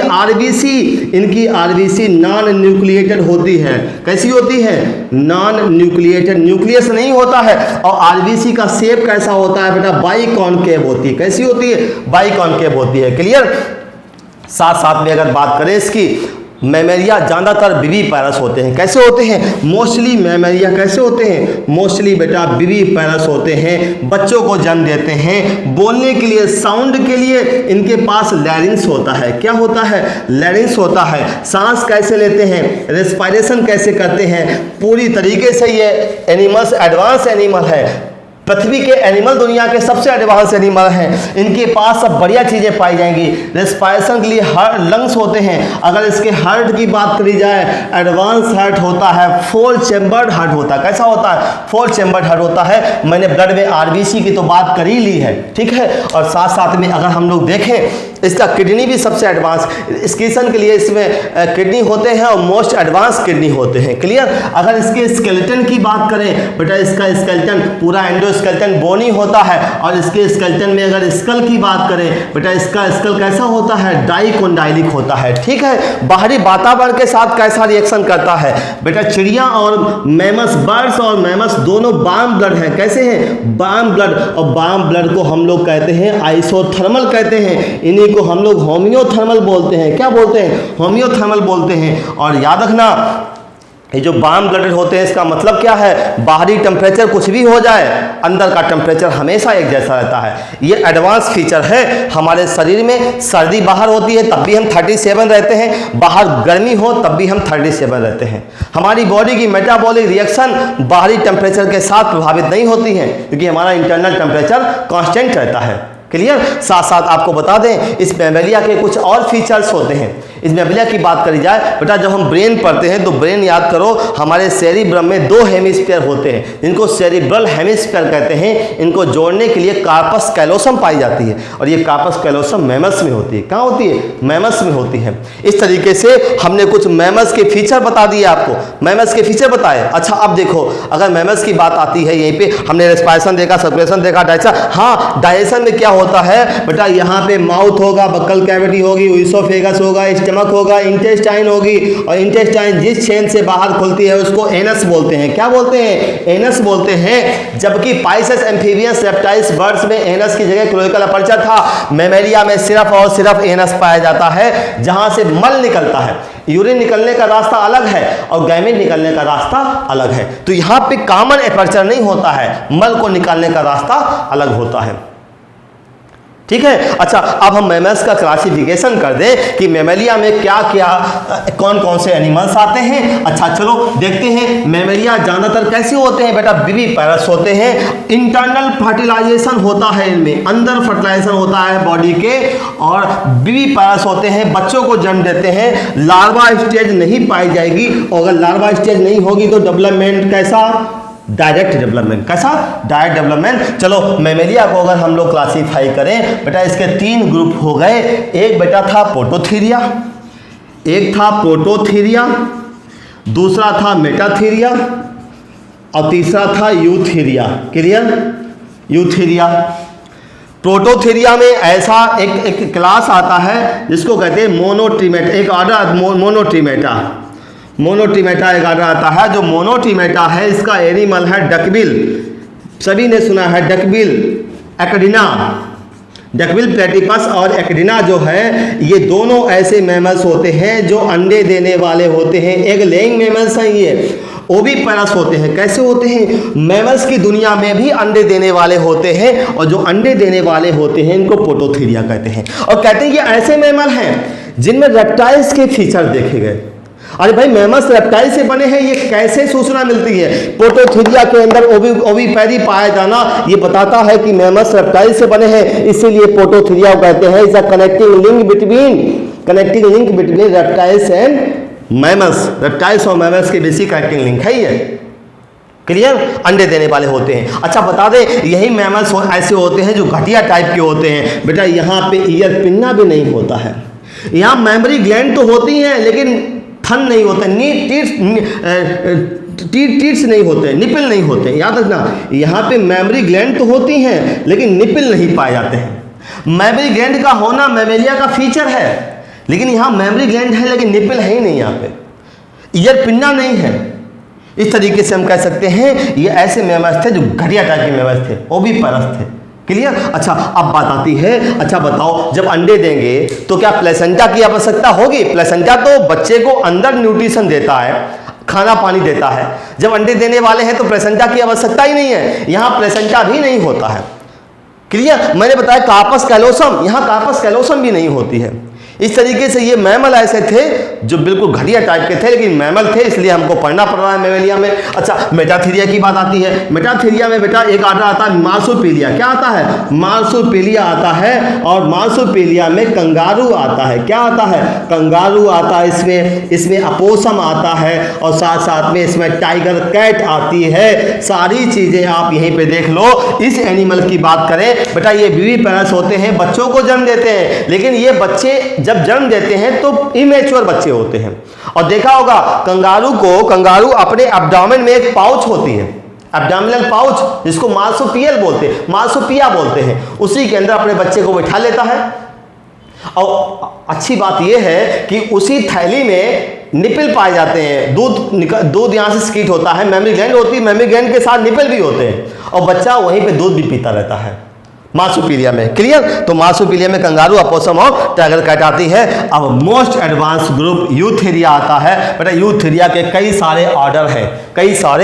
आरबीसी नॉन न्यूक्लिएटेड होती है। कैसी होती है, नॉन न्यूक्लिएटेड, न्यूक्लियस नहीं होता है। और आरबीसी का शेप कैसा होता है बेटा, बाइकॉनकेव होती है। कैसी होती है, बाइकॉनकेव होती है। क्लियर। साथ साथ में अगर बात करें इसकी, मेमोरिया ज़्यादातर बीवी पैरस होते हैं। कैसे होते हैं, मोस्टली मेमोरिया कैसे होते हैं, मोस्टली बेटा बीवी पैरस होते हैं। बच्चों को जन्म देते हैं। बोलने के लिए, साउंड के लिए इनके पास लैरिंग्स होता है। क्या होता है, लैरिंग्स होता है। सांस कैसे लेते हैं, रेस्पिरेशन कैसे करते हैं, पूरी तरीके से ये एनिमल्स एडवांस एनिमल है। पृथ्वी के एनिमल दुनिया के सबसे एडवांस एनिमल हैं। इनके पास सब बढ़िया चीज़ें पाई जाएंगी। रेस्पिरेशन के लिए हार्ट, लंग्स होते हैं। अगर इसके हार्ट की बात करी जाए, एडवांस हार्ट होता है, 4 चैम्बर्ड हार्ट होता है। कैसा होता है, 4 चैम्बर्ड हार्ट होता है। मैंने ब्लड में आरबीसी की तो बात कर ही ली है, ठीक है। और साथ साथ में अगर हम लोग देखें इसका किडनी भी सबसे एडवांस, स्केलेटन के लिए इसमें किडनी होते हैं और मोस्ट एडवांस किडनी होते हैं। क्लियर। अगर इसके स्केलेटन की बात करें बेटा, इसका स्केलेटन पूरा एंडोस्केलेटन बोनी होता है। और इसके स्केलेटन में अगर स्कल की बात करें बेटा, इसका स्कल कैसा होता है, डाइकोंडाइलिक होता है, ठीक है। बाहरी वातावरण के साथ कैसा रिएक्शन करता है बेटा, चिड़िया और मैमल्स, बर्ड्स और मैमल्स दोनों वार्म ब्लड हैं। कैसे हैं, वार्म ब्लड। और वार्म ब्लड को हम लोग कहते हैं आइसोथर्मल कहते हैं। इन्हीं को हम लोग होम्योथर्मल बोलते हैं। क्या बोलते हैं, होम्योथर्मल बोलते हैं। और याद रखना ये जो वार्म ब्लडेड होते हैं इसका मतलब क्या है, बाहरी टेम्परेचर कुछ भी हो जाए, अंदर का टेम्परेचर हमेशा एक जैसा रहता है। ये एडवांस फीचर है। हमारे शरीर में सर्दी बाहर होती है तब भी हम 37 रहते हैं, बाहर गर्मी हो तब भी हम 37 रहते हैं। हमारी बॉडी की मेटाबॉलिक रिएक्शन बाहरी टेम्परेचर के साथ प्रभावित नहीं होती है, क्योंकि हमारा इंटरनल टेम्परेचर कांस्टेंट रहता है। क्लियर। साथ साथ आपको बता दें इस मेमोरिया के कुछ और फीचर्स होते हैं। इस मेमोरिया की बात करी जाए बेटा, जब हम ब्रेन पढ़ते हैं तो ब्रेन याद करो, हमारे सेरिब्रम में 2 हेमिस्फीयर होते हैं जिनको सेरिब्रल हेमिस्फीयर कहते हैं। इनको जोड़ने के लिए कार्पस कैलोसम पाई जाती है। और ये कार्पस कैलोसम मैमल्स में होती है। कहाँ होती है, मैमल्स में होती है। इस तरीके से हमने कुछ मैमल्स के फीचर बता दिए आपको, मैमल्स के फीचर बताए। अच्छा अब देखो, अगर मैमल्स की बात आती है, यहीं पे हमने रेस्पिरेशन देखा, सर्कुलेशन देखा, डाइजेशन। हाँ, डाइजेशन में क्या होता है बेटा, यहाँ पे माउथ होगा, बक्कल कैविटी होगी, ईसोफेगस होगा, स्टमक होगा, इंटेस्टाइन होगी, और इंटेस्टाइन जिस चेन से बाहर खुलती है उसको एनस बोलते हैं। क्या बोलते हैं? एनस बोलते हैं। जबकि पाइसेस, एम्फीबियंस, रेप्टाइल्स, बर्ड्स में एनस की जगह क्लोएकल अपर्चर था। मैमेलिया में सिर्फ और सिर्फ एनस पाया जाता है, जहां से मल निकलता है। यूरिन निकलने का रास्ता अलग है और गैमेट निकलने का रास्ता अलग है। तो यहाँ पे कॉमन एपर्चर नहीं होता है, मल को निकालने का रास्ता अलग होता है। ठीक है। अच्छा, अब हम मैमल्स का क्लासिफिकेशन कर दें कि मैमेलिया में क्या क्या कौन कौन से एनिमल्स आते हैं। अच्छा चलो देखते हैं। मैमेलिया ज़्यादातर कैसे होते हैं बेटा? विविपेरस होते हैं। इंटरनल फर्टिलाइजेशन होता है इनमें, अंदर फर्टिलाइजेशन होता है बॉडी के, और विविपेरस होते हैं, बच्चों को जन्म देते हैं। लार्वा स्टेज नहीं पाई जाएगी, और अगर लार्वा स्टेज नहीं होगी तो डेवलपमेंट कैसा? Direct development. कैसा? Direct development. चलो मैमेलिया को अगर हम लोग क्लासीफाई करें बेटा, इसके 3 ग्रुप हो गए। एक बेटा था प्रोटोथीरिया, एक था प्रोटोथीरिया, दूसरा था मेटाथीरिया, और तीसरा था यूथीरिया। क्लियर? यूथीरिया। प्रोटोथीरिया में ऐसा एक क्लास आता है जिसको कहते हैं मोनोट्रीमेटा, एक ऑर्डर मोनोट्रीमेटा। मोनोट्रीमेटा एक ऑर्डर आता है। जो मोनोट्रीमेटा है इसका एनिमल है डकबिल। सभी ने सुना है डकबिल, एक्डिना। डकबिल प्लेटिपस और एक्डिना जो है, ये दोनों ऐसे मैमल्स होते हैं जो अंडे देने वाले होते हैं। एग लेइंग मैमल्स हैं ये। ओविपेरस होते हैं। कैसे होते हैं? मैमल्स की दुनिया में भी अंडे देने वाले होते हैं, और जो अंडे देने वाले होते हैं इनको प्रोटोथीरिया कहते हैं। और कहते हैं ये ऐसे मैमल हैं जिनमें रेप्टाइल्स के फीचर देखे गए। अरे भाई, मैमल्स रेप्टाइल से बने हैं, ये कैसे सूचना मिलती है? प्रोटोथीरिया के अंदर ओविपेरी पाया जाना ये बताता है कि मैमल्स रेप्टाइल से बने हैं, इसीलिए प्रोटोथीरिया कहते हैं। Is a connecting link between reptiles and mammals. Reptiles और मैमल्स के बेसिक कनेक्टिंग लिंक है ये। क्लियर? अंडे देने वाले होते हैं। अच्छा बता दें, यही मैमल्स ऐसे होते हैं जो घटिया टाइप के होते हैं। बेटा यहाँ पे ईयर पिन्ना भी नहीं होता है। यहाँ मेमोरी ग्लैंड तो होती हैं लेकिन थन नहीं होते, टीट्स नहीं होते, निपिल नहीं होते। याद रखना, यहाँ पे मेमोरी ग्लैंड तो होती हैं लेकिन निपिल नहीं पाए जाते हैं। मेमोरी ग्लैंड का होना मैमेलिया का फीचर है, लेकिन यहाँ मेमोरी ग्लैंड है लेकिन निपिल है ही नहीं। यहाँ पे ईयर पिन्ना नहीं है। इस तरीके से हम कह सकते हैं ये ऐसे मैमल्स थे जो घटिया टाइप के मैमल्स थे, ओविपेरस थे। क्लियर? अच्छा अब बात आती है, अच्छा बताओ, जब अंडे देंगे तो क्या प्लेसेंटा की आवश्यकता होगी? प्लेसेंटा तो बच्चे को अंदर न्यूट्रिशन देता है, खाना पानी देता है। जब अंडे देने वाले हैं तो प्लेसेंटा की आवश्यकता ही नहीं है। यहाँ प्लेसेंटा भी नहीं होता है। क्लियर? मैंने बताया कार्पस कैलोसम, यहाँ कार्पस कैलोसम भी नहीं होती है। इस तरीके से ये मैमल ऐसे थे जो बिल्कुल घटिया टाइप के थे, लेकिन मैमल थे इसलिए हमको पढ़ना पड़ रहा है मैमेलिया में। अच्छा मेटाथीरिया की बात आती है। मेटाथीरिया में बेटा एक ऑर्डर आता है मार्सुपिलिया। क्या आता है? मार्सुपिलिया आता है। और मार्सुपिलिया में कंगारू आता है। क्या आता है? कंगारू आता है। इसमें अपोसम आता है, और साथ साथ में इसमें टाइगर कैट आती है। सारी चीज़ें आप यहीं पर देख लो। इस एनिमल की बात करें बेटा, ये विविपेरस होते हैं, बच्चों को जन्म देते हैं, लेकिन ये बच्चे जब जन्म देते हैं तो इमेच्योर बच्चे होते हैं। और देखा होगा कंगारू अपने एब्डोमेन में एक पाउच होती है, एब्डोमिनल पाउच, जिसको मार्सुपिया बोलते हैं, उसी के अंदर अपने बच्चे को बैठा लेता है। और अच्छी बात यह है कि उसी थैली में निपल पाए जाते हैं। दूध यहाँ से स्कीट होता है, मेमोरी ग्लैंड होती है, मेमोरी ग्लैंड के साथ निपल भी होते हैं, और बच्चा वहीं पे दूध भी पीता रहता है मार्सुपिलिया में। क्लियर? तो मार्सुपिलिया में कंगारू, अपोसम और टाइगर कैट आती है। अब मोस्ट एडवांस ग्रुप यूथेरिया आता है। बेटा यूथेरिया के कई सारे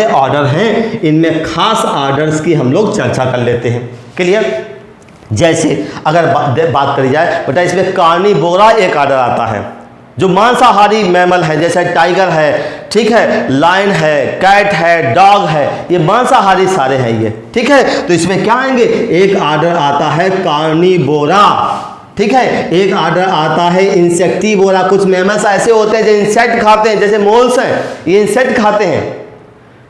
ऑर्डर हैं, इनमें खास ऑर्डर्स की हम लोग चर्चा कर लेते हैं। क्लियर? जैसे अगर बात करी जाए बेटा, इसमें कार्निवोरा एक ऑर्डर आता है जो मांसाहारी मैमल है, जैसे टाइगर है, ठीक है, लायन है, कैट है, डॉग है, ये मांसाहारी सारे हैं ये। ठीक है, तो इसमें क्या आएंगे? एक ऑर्डर आता है कार्निवोरा। ठीक है, एक ऑर्डर आता है इंसेक्टिवोरा। कुछ मैमल्स ऐसे होते हैं जो इंसेक्ट खाते हैं, जैसे मोल्स हैं, ये इंसेक्ट खाते हैं।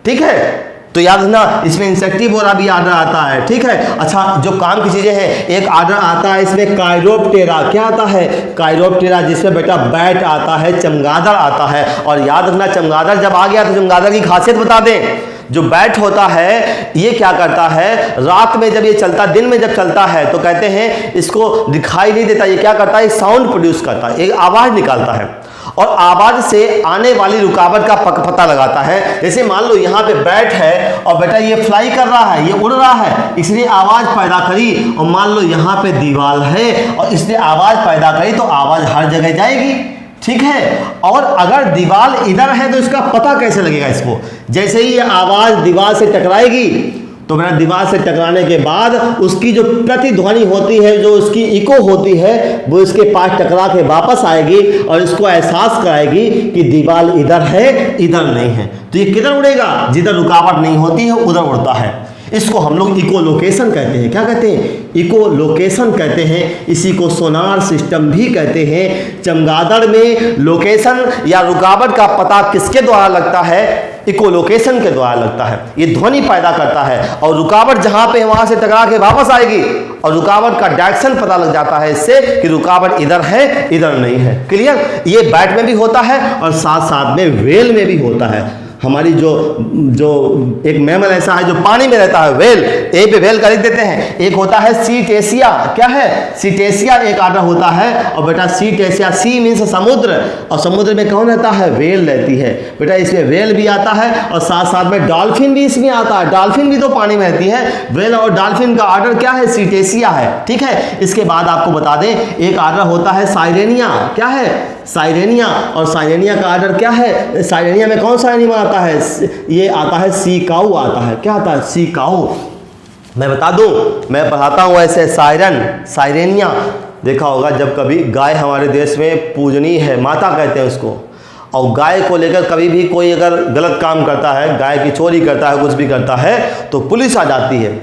ठीक है, तो याद रखना इसमें इंसेक्टिवोरा भी ऑर्डर आता है। ठीक है, अच्छा जो काम की चीज़ें हैं, एक ऑर्डर आता है इसमें काइरोप्टेरा। क्या आता है? काइरोप्टेरा, जिसमें बेटा बैट आता है, चमगादड़ आता है। और याद रखना चमगादड़ जब आ गया तो चमगादड़ की खासियत बता दें। जो बैट होता है ये क्या करता है, रात में जब ये चलता, दिन में जब चलता है तो कहते हैं इसको दिखाई नहीं देता, ये क्या करता है, साउंड प्रोड्यूस करता है, एक आवाज़ निकालता है और आवाज़ से आने वाली रुकावट का पता लगाता है। जैसे मान लो यहाँ पे बैट है और बेटा ये फ्लाई कर रहा है, ये उड़ रहा है, इसलिए आवाज़ पैदा करी, और मान लो यहाँ पे दीवार है और इसने आवाज़ पैदा करी तो आवाज़ हर जगह जाएगी, ठीक है। और अगर दीवार इधर है तो इसका पता कैसे लगेगा इसको, जैसे ही ये आवाज़ दीवार से टकराएगी तो मेरा दीवार से टकराने के बाद उसकी जो प्रतिध्वनि होती है, जो उसकी इको होती है, वो इसके पास टकरा के वापस आएगी और इसको एहसास कराएगी कि दीवार इधर है, इधर नहीं है। तो ये किधर उड़ेगा, जिधर रुकावट नहीं होती है उधर उड़ता है। इसको हम लोग इको लोकेशन कहते हैं। क्या कहते हैं, इको लोकेशन कहते हैं। इसी को सोनार सिस्टम भी कहते हैं। चमगादड़ में लोकेशन या रुकावट का पता किसके द्वारा लगता है, इको लोकेशन के द्वारा लगता है। ये ध्वनि पैदा करता है और रुकावट जहां पे वहां से टकरा के वापस आएगी और रुकावट का डायरेक्शन पता लग जाता है इससे कि रुकावट इधर है, इधर नहीं है। क्लियर, ये बैट में भी होता है और साथ साथ में वेल में भी होता है। हमारी जो एक मैमल ऐसा है जो पानी में रहता है, वेल, ए पे वेल कर देते हैं। एक होता है सीटेसिया, क्या है, सीटेसिया एक आर्डर होता है। और बेटा सीटेसिया, सी मीन्स समुद्र, और समुद्र में कौन रहता है, वेल रहती है। बेटा इसमें वेल भी आता है और साथ साथ में डॉल्फिन भी इसमें आता है। डॉल्फिन भी तो पानी में रहती है। वेल और डॉल्फिन का आर्डर क्या है, सीटेसिया है, ठीक है। इसके बाद आपको बता दें एक आर्डर होता है साइरेनिया, क्या है, साइरेनिया। और साइरेनिया का आर्डर क्या है, साइरेनिया में कौन सा एनिमल आता है, ये आता है सी काऊ आता है। क्या आता है, सी काऊ। मैं बता दूं, मैं पढ़ाता हूं ऐसे साइरन, साइरेनिया देखा होगा। जब कभी गाय हमारे देश में पूजनीय है, माता कहते हैं उसको, और गाय को लेकर कभी भी कोई अगर गलत काम करता है, गाय की चोरी करता है, कुछ भी करता है, तो पुलिस आ जाती है,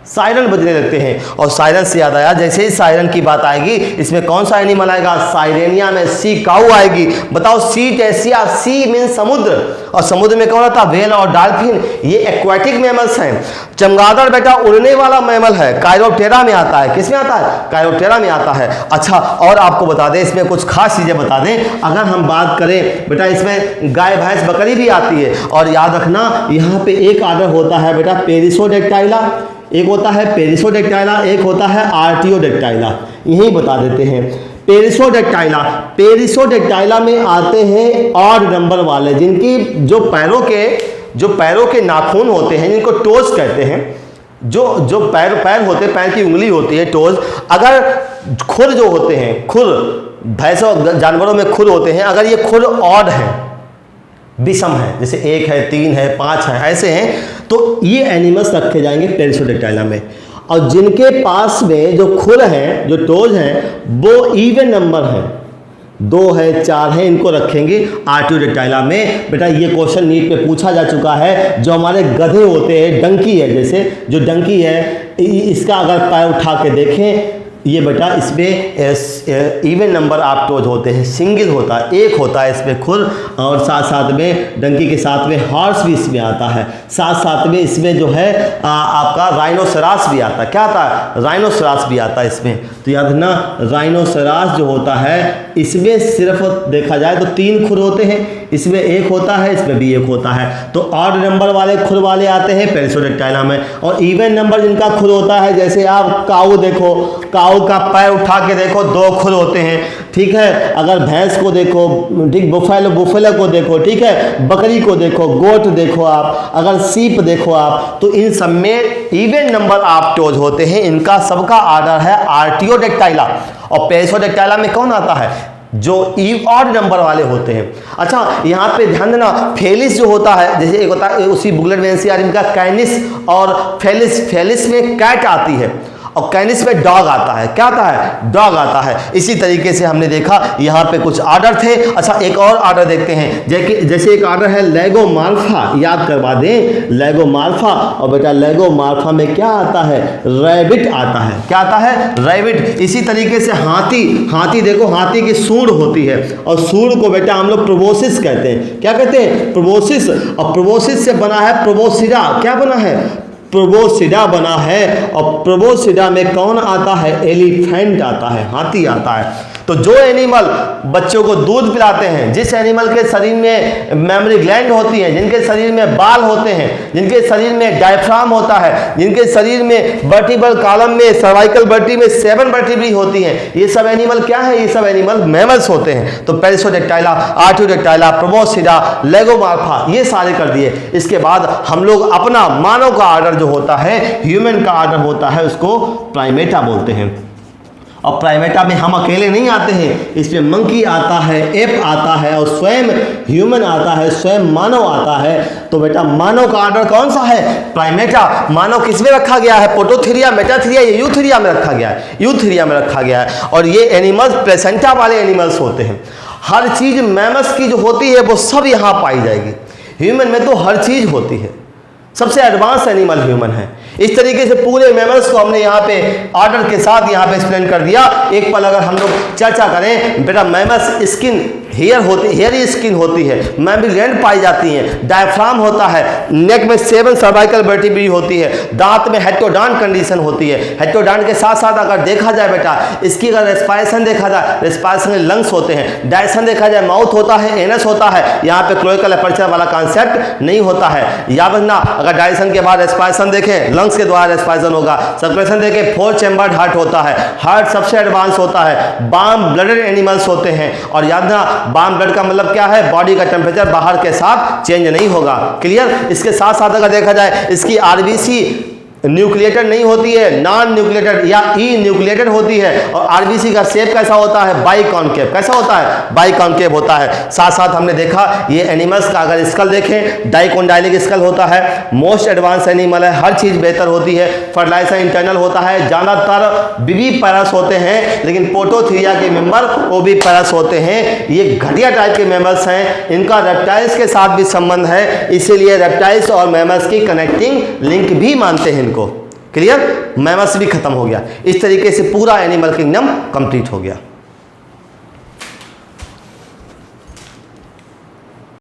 सायरन बजने लगते हैं। और सायरन से याद आया, जैसे ही सायरन की बात आएगी इसमें कौन सा एनिमल आएगा, साइरेनिया में सी काऊ आएगी। बताओ, सीटेसिया, सी मीन समुद्र, और समुद्र में कौन आता, वेल और डॉल्फिन, ये एक्वाटिक मैमल्स हैं। चमगादड़ बेटा उड़ने वाला मैमल है, कायरोप्टेरा में आता है। किस में आता है, कायरोप्टेरा में आता है। अच्छा, और आपको बता दें इसमें कुछ खास चीज़ें बता दें। अगर हम बात करें बेटा, इसमें गाय भैंस बकरी भी आती है। और याद रखना यहाँ पे एक आर्डर होता है बेटा पेरिसोडेक्टाइला, एक होता है पेरिसोडेक्टाइला, एक होता है आर्टियोडेक्टाइला। यही बता देते हैं। पेरिसोडेक्टाइला, पेरिसोडेक्टाइला में आते हैं ऑड नंबर वाले, जिनकी जो पैरों के नाखून होते हैं, जिनको टोज कहते हैं। जो पैर होते हैं, पैर की उंगली होती है टोज। अगर खुर जो होते हैं, खुर भैंसों जानवरों में खुर होते हैं, अगर ये खुर ऑड है, विषम है, जैसे 1 है, 3 है, 5 है, ऐसे हैं, तो ये एनिमल्स रखे जाएंगे पेरिसोडेक्टाइला में। और जिनके पास में जो खुर हैं, जो टोज हैं, वो इवन नंबर है, 2 है, 4 है, इनको रखेंगे आर्टियोडेक्टाइला में। बेटा ये क्वेश्चन नीट पे पूछा जा चुका है। जो हमारे गधे होते हैं, डंकी है, जैसे जो डंकी है, इसका अगर पैर उठा के देखें, ये बेटा इसमें इवन नंबर ऑफ टोज होते हैं, सिंगल होता है, एक होता है इसमें खुर। और साथ साथ में डंकी के साथ में हॉर्स भी इसमें आता है। साथ साथ में इसमें जो है आपका राइनोसेरास भी आता है। क्या आता है, राइनोसेरास भी आता है इसमें। तो याद रखना, राइनोसेरास जो होता है इसमें सिर्फ देखा जाए तो 3 खुर होते हैं, इसमें 1 होता है, इसमें भी 1 होता है। तो ऑड नंबर वाले खुर वाले आते हैं पेरिसोडेक्टाइला में। और इवन नंबर जिनका खुर होता है, जैसे आप काऊ देखो, काऊ का पैर उठा के देखो, 2 खुर होते हैं, ठीक है। अगर भैंस को देखो, ठीक, बुफेलो को देखो, ठीक है, बकरी को देखो, गोट देखो आप, अगर सीप देखो आप, तो इन सब में इवन नंबर ऑफ टोज होते हैं। इनका सबका आर्डर है आर्टियोडेक्टाइला। और पेरिसोडेक्टाइला में कौन आता है, जो ऑड नंबर वाले होते हैं। अच्छा, यहाँ पे ध्यान देना, फेलिस जो होता है, जैसे एक होता है उसी बुकलेट में एनसीईआरटी इनका कैनिस और फेलिस, फेलिस में कैट आती है और कैनिस में डॉग आता है। क्या आता है, डॉग आता है। इसी तरीके से हमने देखा यहाँ पे कुछ आर्डर थे। अच्छा, एक और आर्डर देखते हैं। जैसे एक आर्डर है लेगोमार्फा, याद करवा दें, लेगोमार्फा। और बेटा लेगोमार्फा में क्या आता है, रैबिट आता है। क्या आता है, रैबिट। इसी तरीके से हाथी, हाथी देखो, हाथी की सूंड होती है, और सूंड को बेटा हम लोग प्रोबोसिस कहते हैं। क्या कहते हैं, प्रोबोसिस। और प्रोबोसिस से बना है प्रोबोसिडा। क्या बना है, प्रोबोसिडा बना है। और प्रोबोसिडा में कौन आता है, एलिफेंट आता है, हाथी आता है। तो जो एनिमल बच्चों को दूध पिलाते हैं, जिस एनिमल के शरीर में मेमोरी ग्लैंड होती हैं, जिनके शरीर में बाल होते हैं, जिनके शरीर में डायफ्राम होता है, जिनके शरीर में वर्टिब्रल कॉलम में सर्वाइकल वर्टी में 7 वर्टिब्री होती हैं, ये सब एनिमल क्या है? ये सब एनिमल मैमल्स होते हैं। तो पेरिसोडेक्टाइला, आर्टियोडेक्टाइला, प्रोबोस्सिडा, लेगोमार्फा, ये सारे कर दिए। इसके बाद हम लोग अपना मानव का ऑर्डर जो होता है, ह्यूमन का ऑर्डर होता है, उसको प्राइमेटा बोलते हैं। और प्राइमेटा में हम अकेले नहीं आते हैं, इसमें मंकी आता है, एप आता है, और स्वयं ह्यूमन आता है, स्वयं मानव आता है। तो बेटा मानव का ऑर्डर कौन सा है? प्राइमेटा। मानव किस में रखा गया है? पोटोथीरिया, मेटाथीरिया या यूथीरिया में रखा गया है? यूथीरिया में रखा गया है। और ये एनिमल्स प्लेसेंटा वाले एनिमल्स होते हैं। हर चीज़ मैमल्स की जो होती है वो सब यहाँ पाई जाएगी। ह्यूमन में तो हर चीज़ होती है, सबसे एडवांस एनिमल ह्यूमन है। इस तरीके से पूरे मैमल्स को हमने यहाँ पे ऑर्डर के साथ यहाँ पे एक्सप्लेन कर दिया। एक पल अगर हम लोग चर्चा करें, बेटा मैमल्स स्किन हेयरी स्किन होती है, मैमरी ग्लैंड पाई जाती हैं, डायफ्राम होता है, नेक में 7 सर्वाइकल वर्टिब्री होती है, दांत में हेटेरोडॉन्ट कंडीशन होती है। हेटेरोडॉन्ट के साथ साथ अगर देखा जाए बेटा, इसकी अगर रेस्पिरेशन देखा जाए, रेस्पिरेशन में लंग्स होते हैं। डायजेशन देखा जाए, माउथ होता है, एनस होता है, यहाँ पे क्लोइकल एपर्चर वाला कॉन्सेप्ट नहीं होता है। याद रखना, अगर डायजेशन के बाद रेस्पिरेशन देखें, लंग्स के द्वारा रेस्पिरेशन होगा। सर्कुलेशन देखें, 4 चैम्बर्ड हार्ट होता है, हार्ट सबसे एडवांस होता है। वार्म ब्लडेड एनिमल्स होते हैं। और याद रखना, वार्म ब्लड का मतलब क्या है? बॉडी का टेम्परेचर बाहर के साथ चेंज नहीं होगा। क्लियर? इसके साथ साथ अगर देखा जाए, इसकी आरबीसी न्यूक्लिएटेड नहीं होती है, नॉन न्यूक्लिएटेड या ई न्यूक्लिएटेड होती है। और आरबीसी का शेप कैसा होता है? By concave. कैसा होता है? बाई कॉन्केव होता है। साथ साथ हमने देखा ये एनिमल्स का अगर स्कल देखें, डाइकोंडाइलिक स्कल होता है, मोस्ट एडवांस एनिमल है, हर चीज़ बेहतर होती है। फर्टिलाइजर इंटरनल होता है, ज़्यादातर बीवी पैरस होते हैं, लेकिन पोटोथीरिया के मेंबर ओवी पैरस होते हैं। ये घटिया टाइप के मैमल्स हैं, इनका रेप्टाइल्स के साथ भी संबंध है, इसीलिए रेप्टाइल्स और मैमल्स की कनेक्टिंग लिंक भी मानते हैं इनको। क्लियर? मैमल्स भी खत्म हो गया। इस तरीके से पूरा एनिमल किंगडम कंप्लीट हो गया।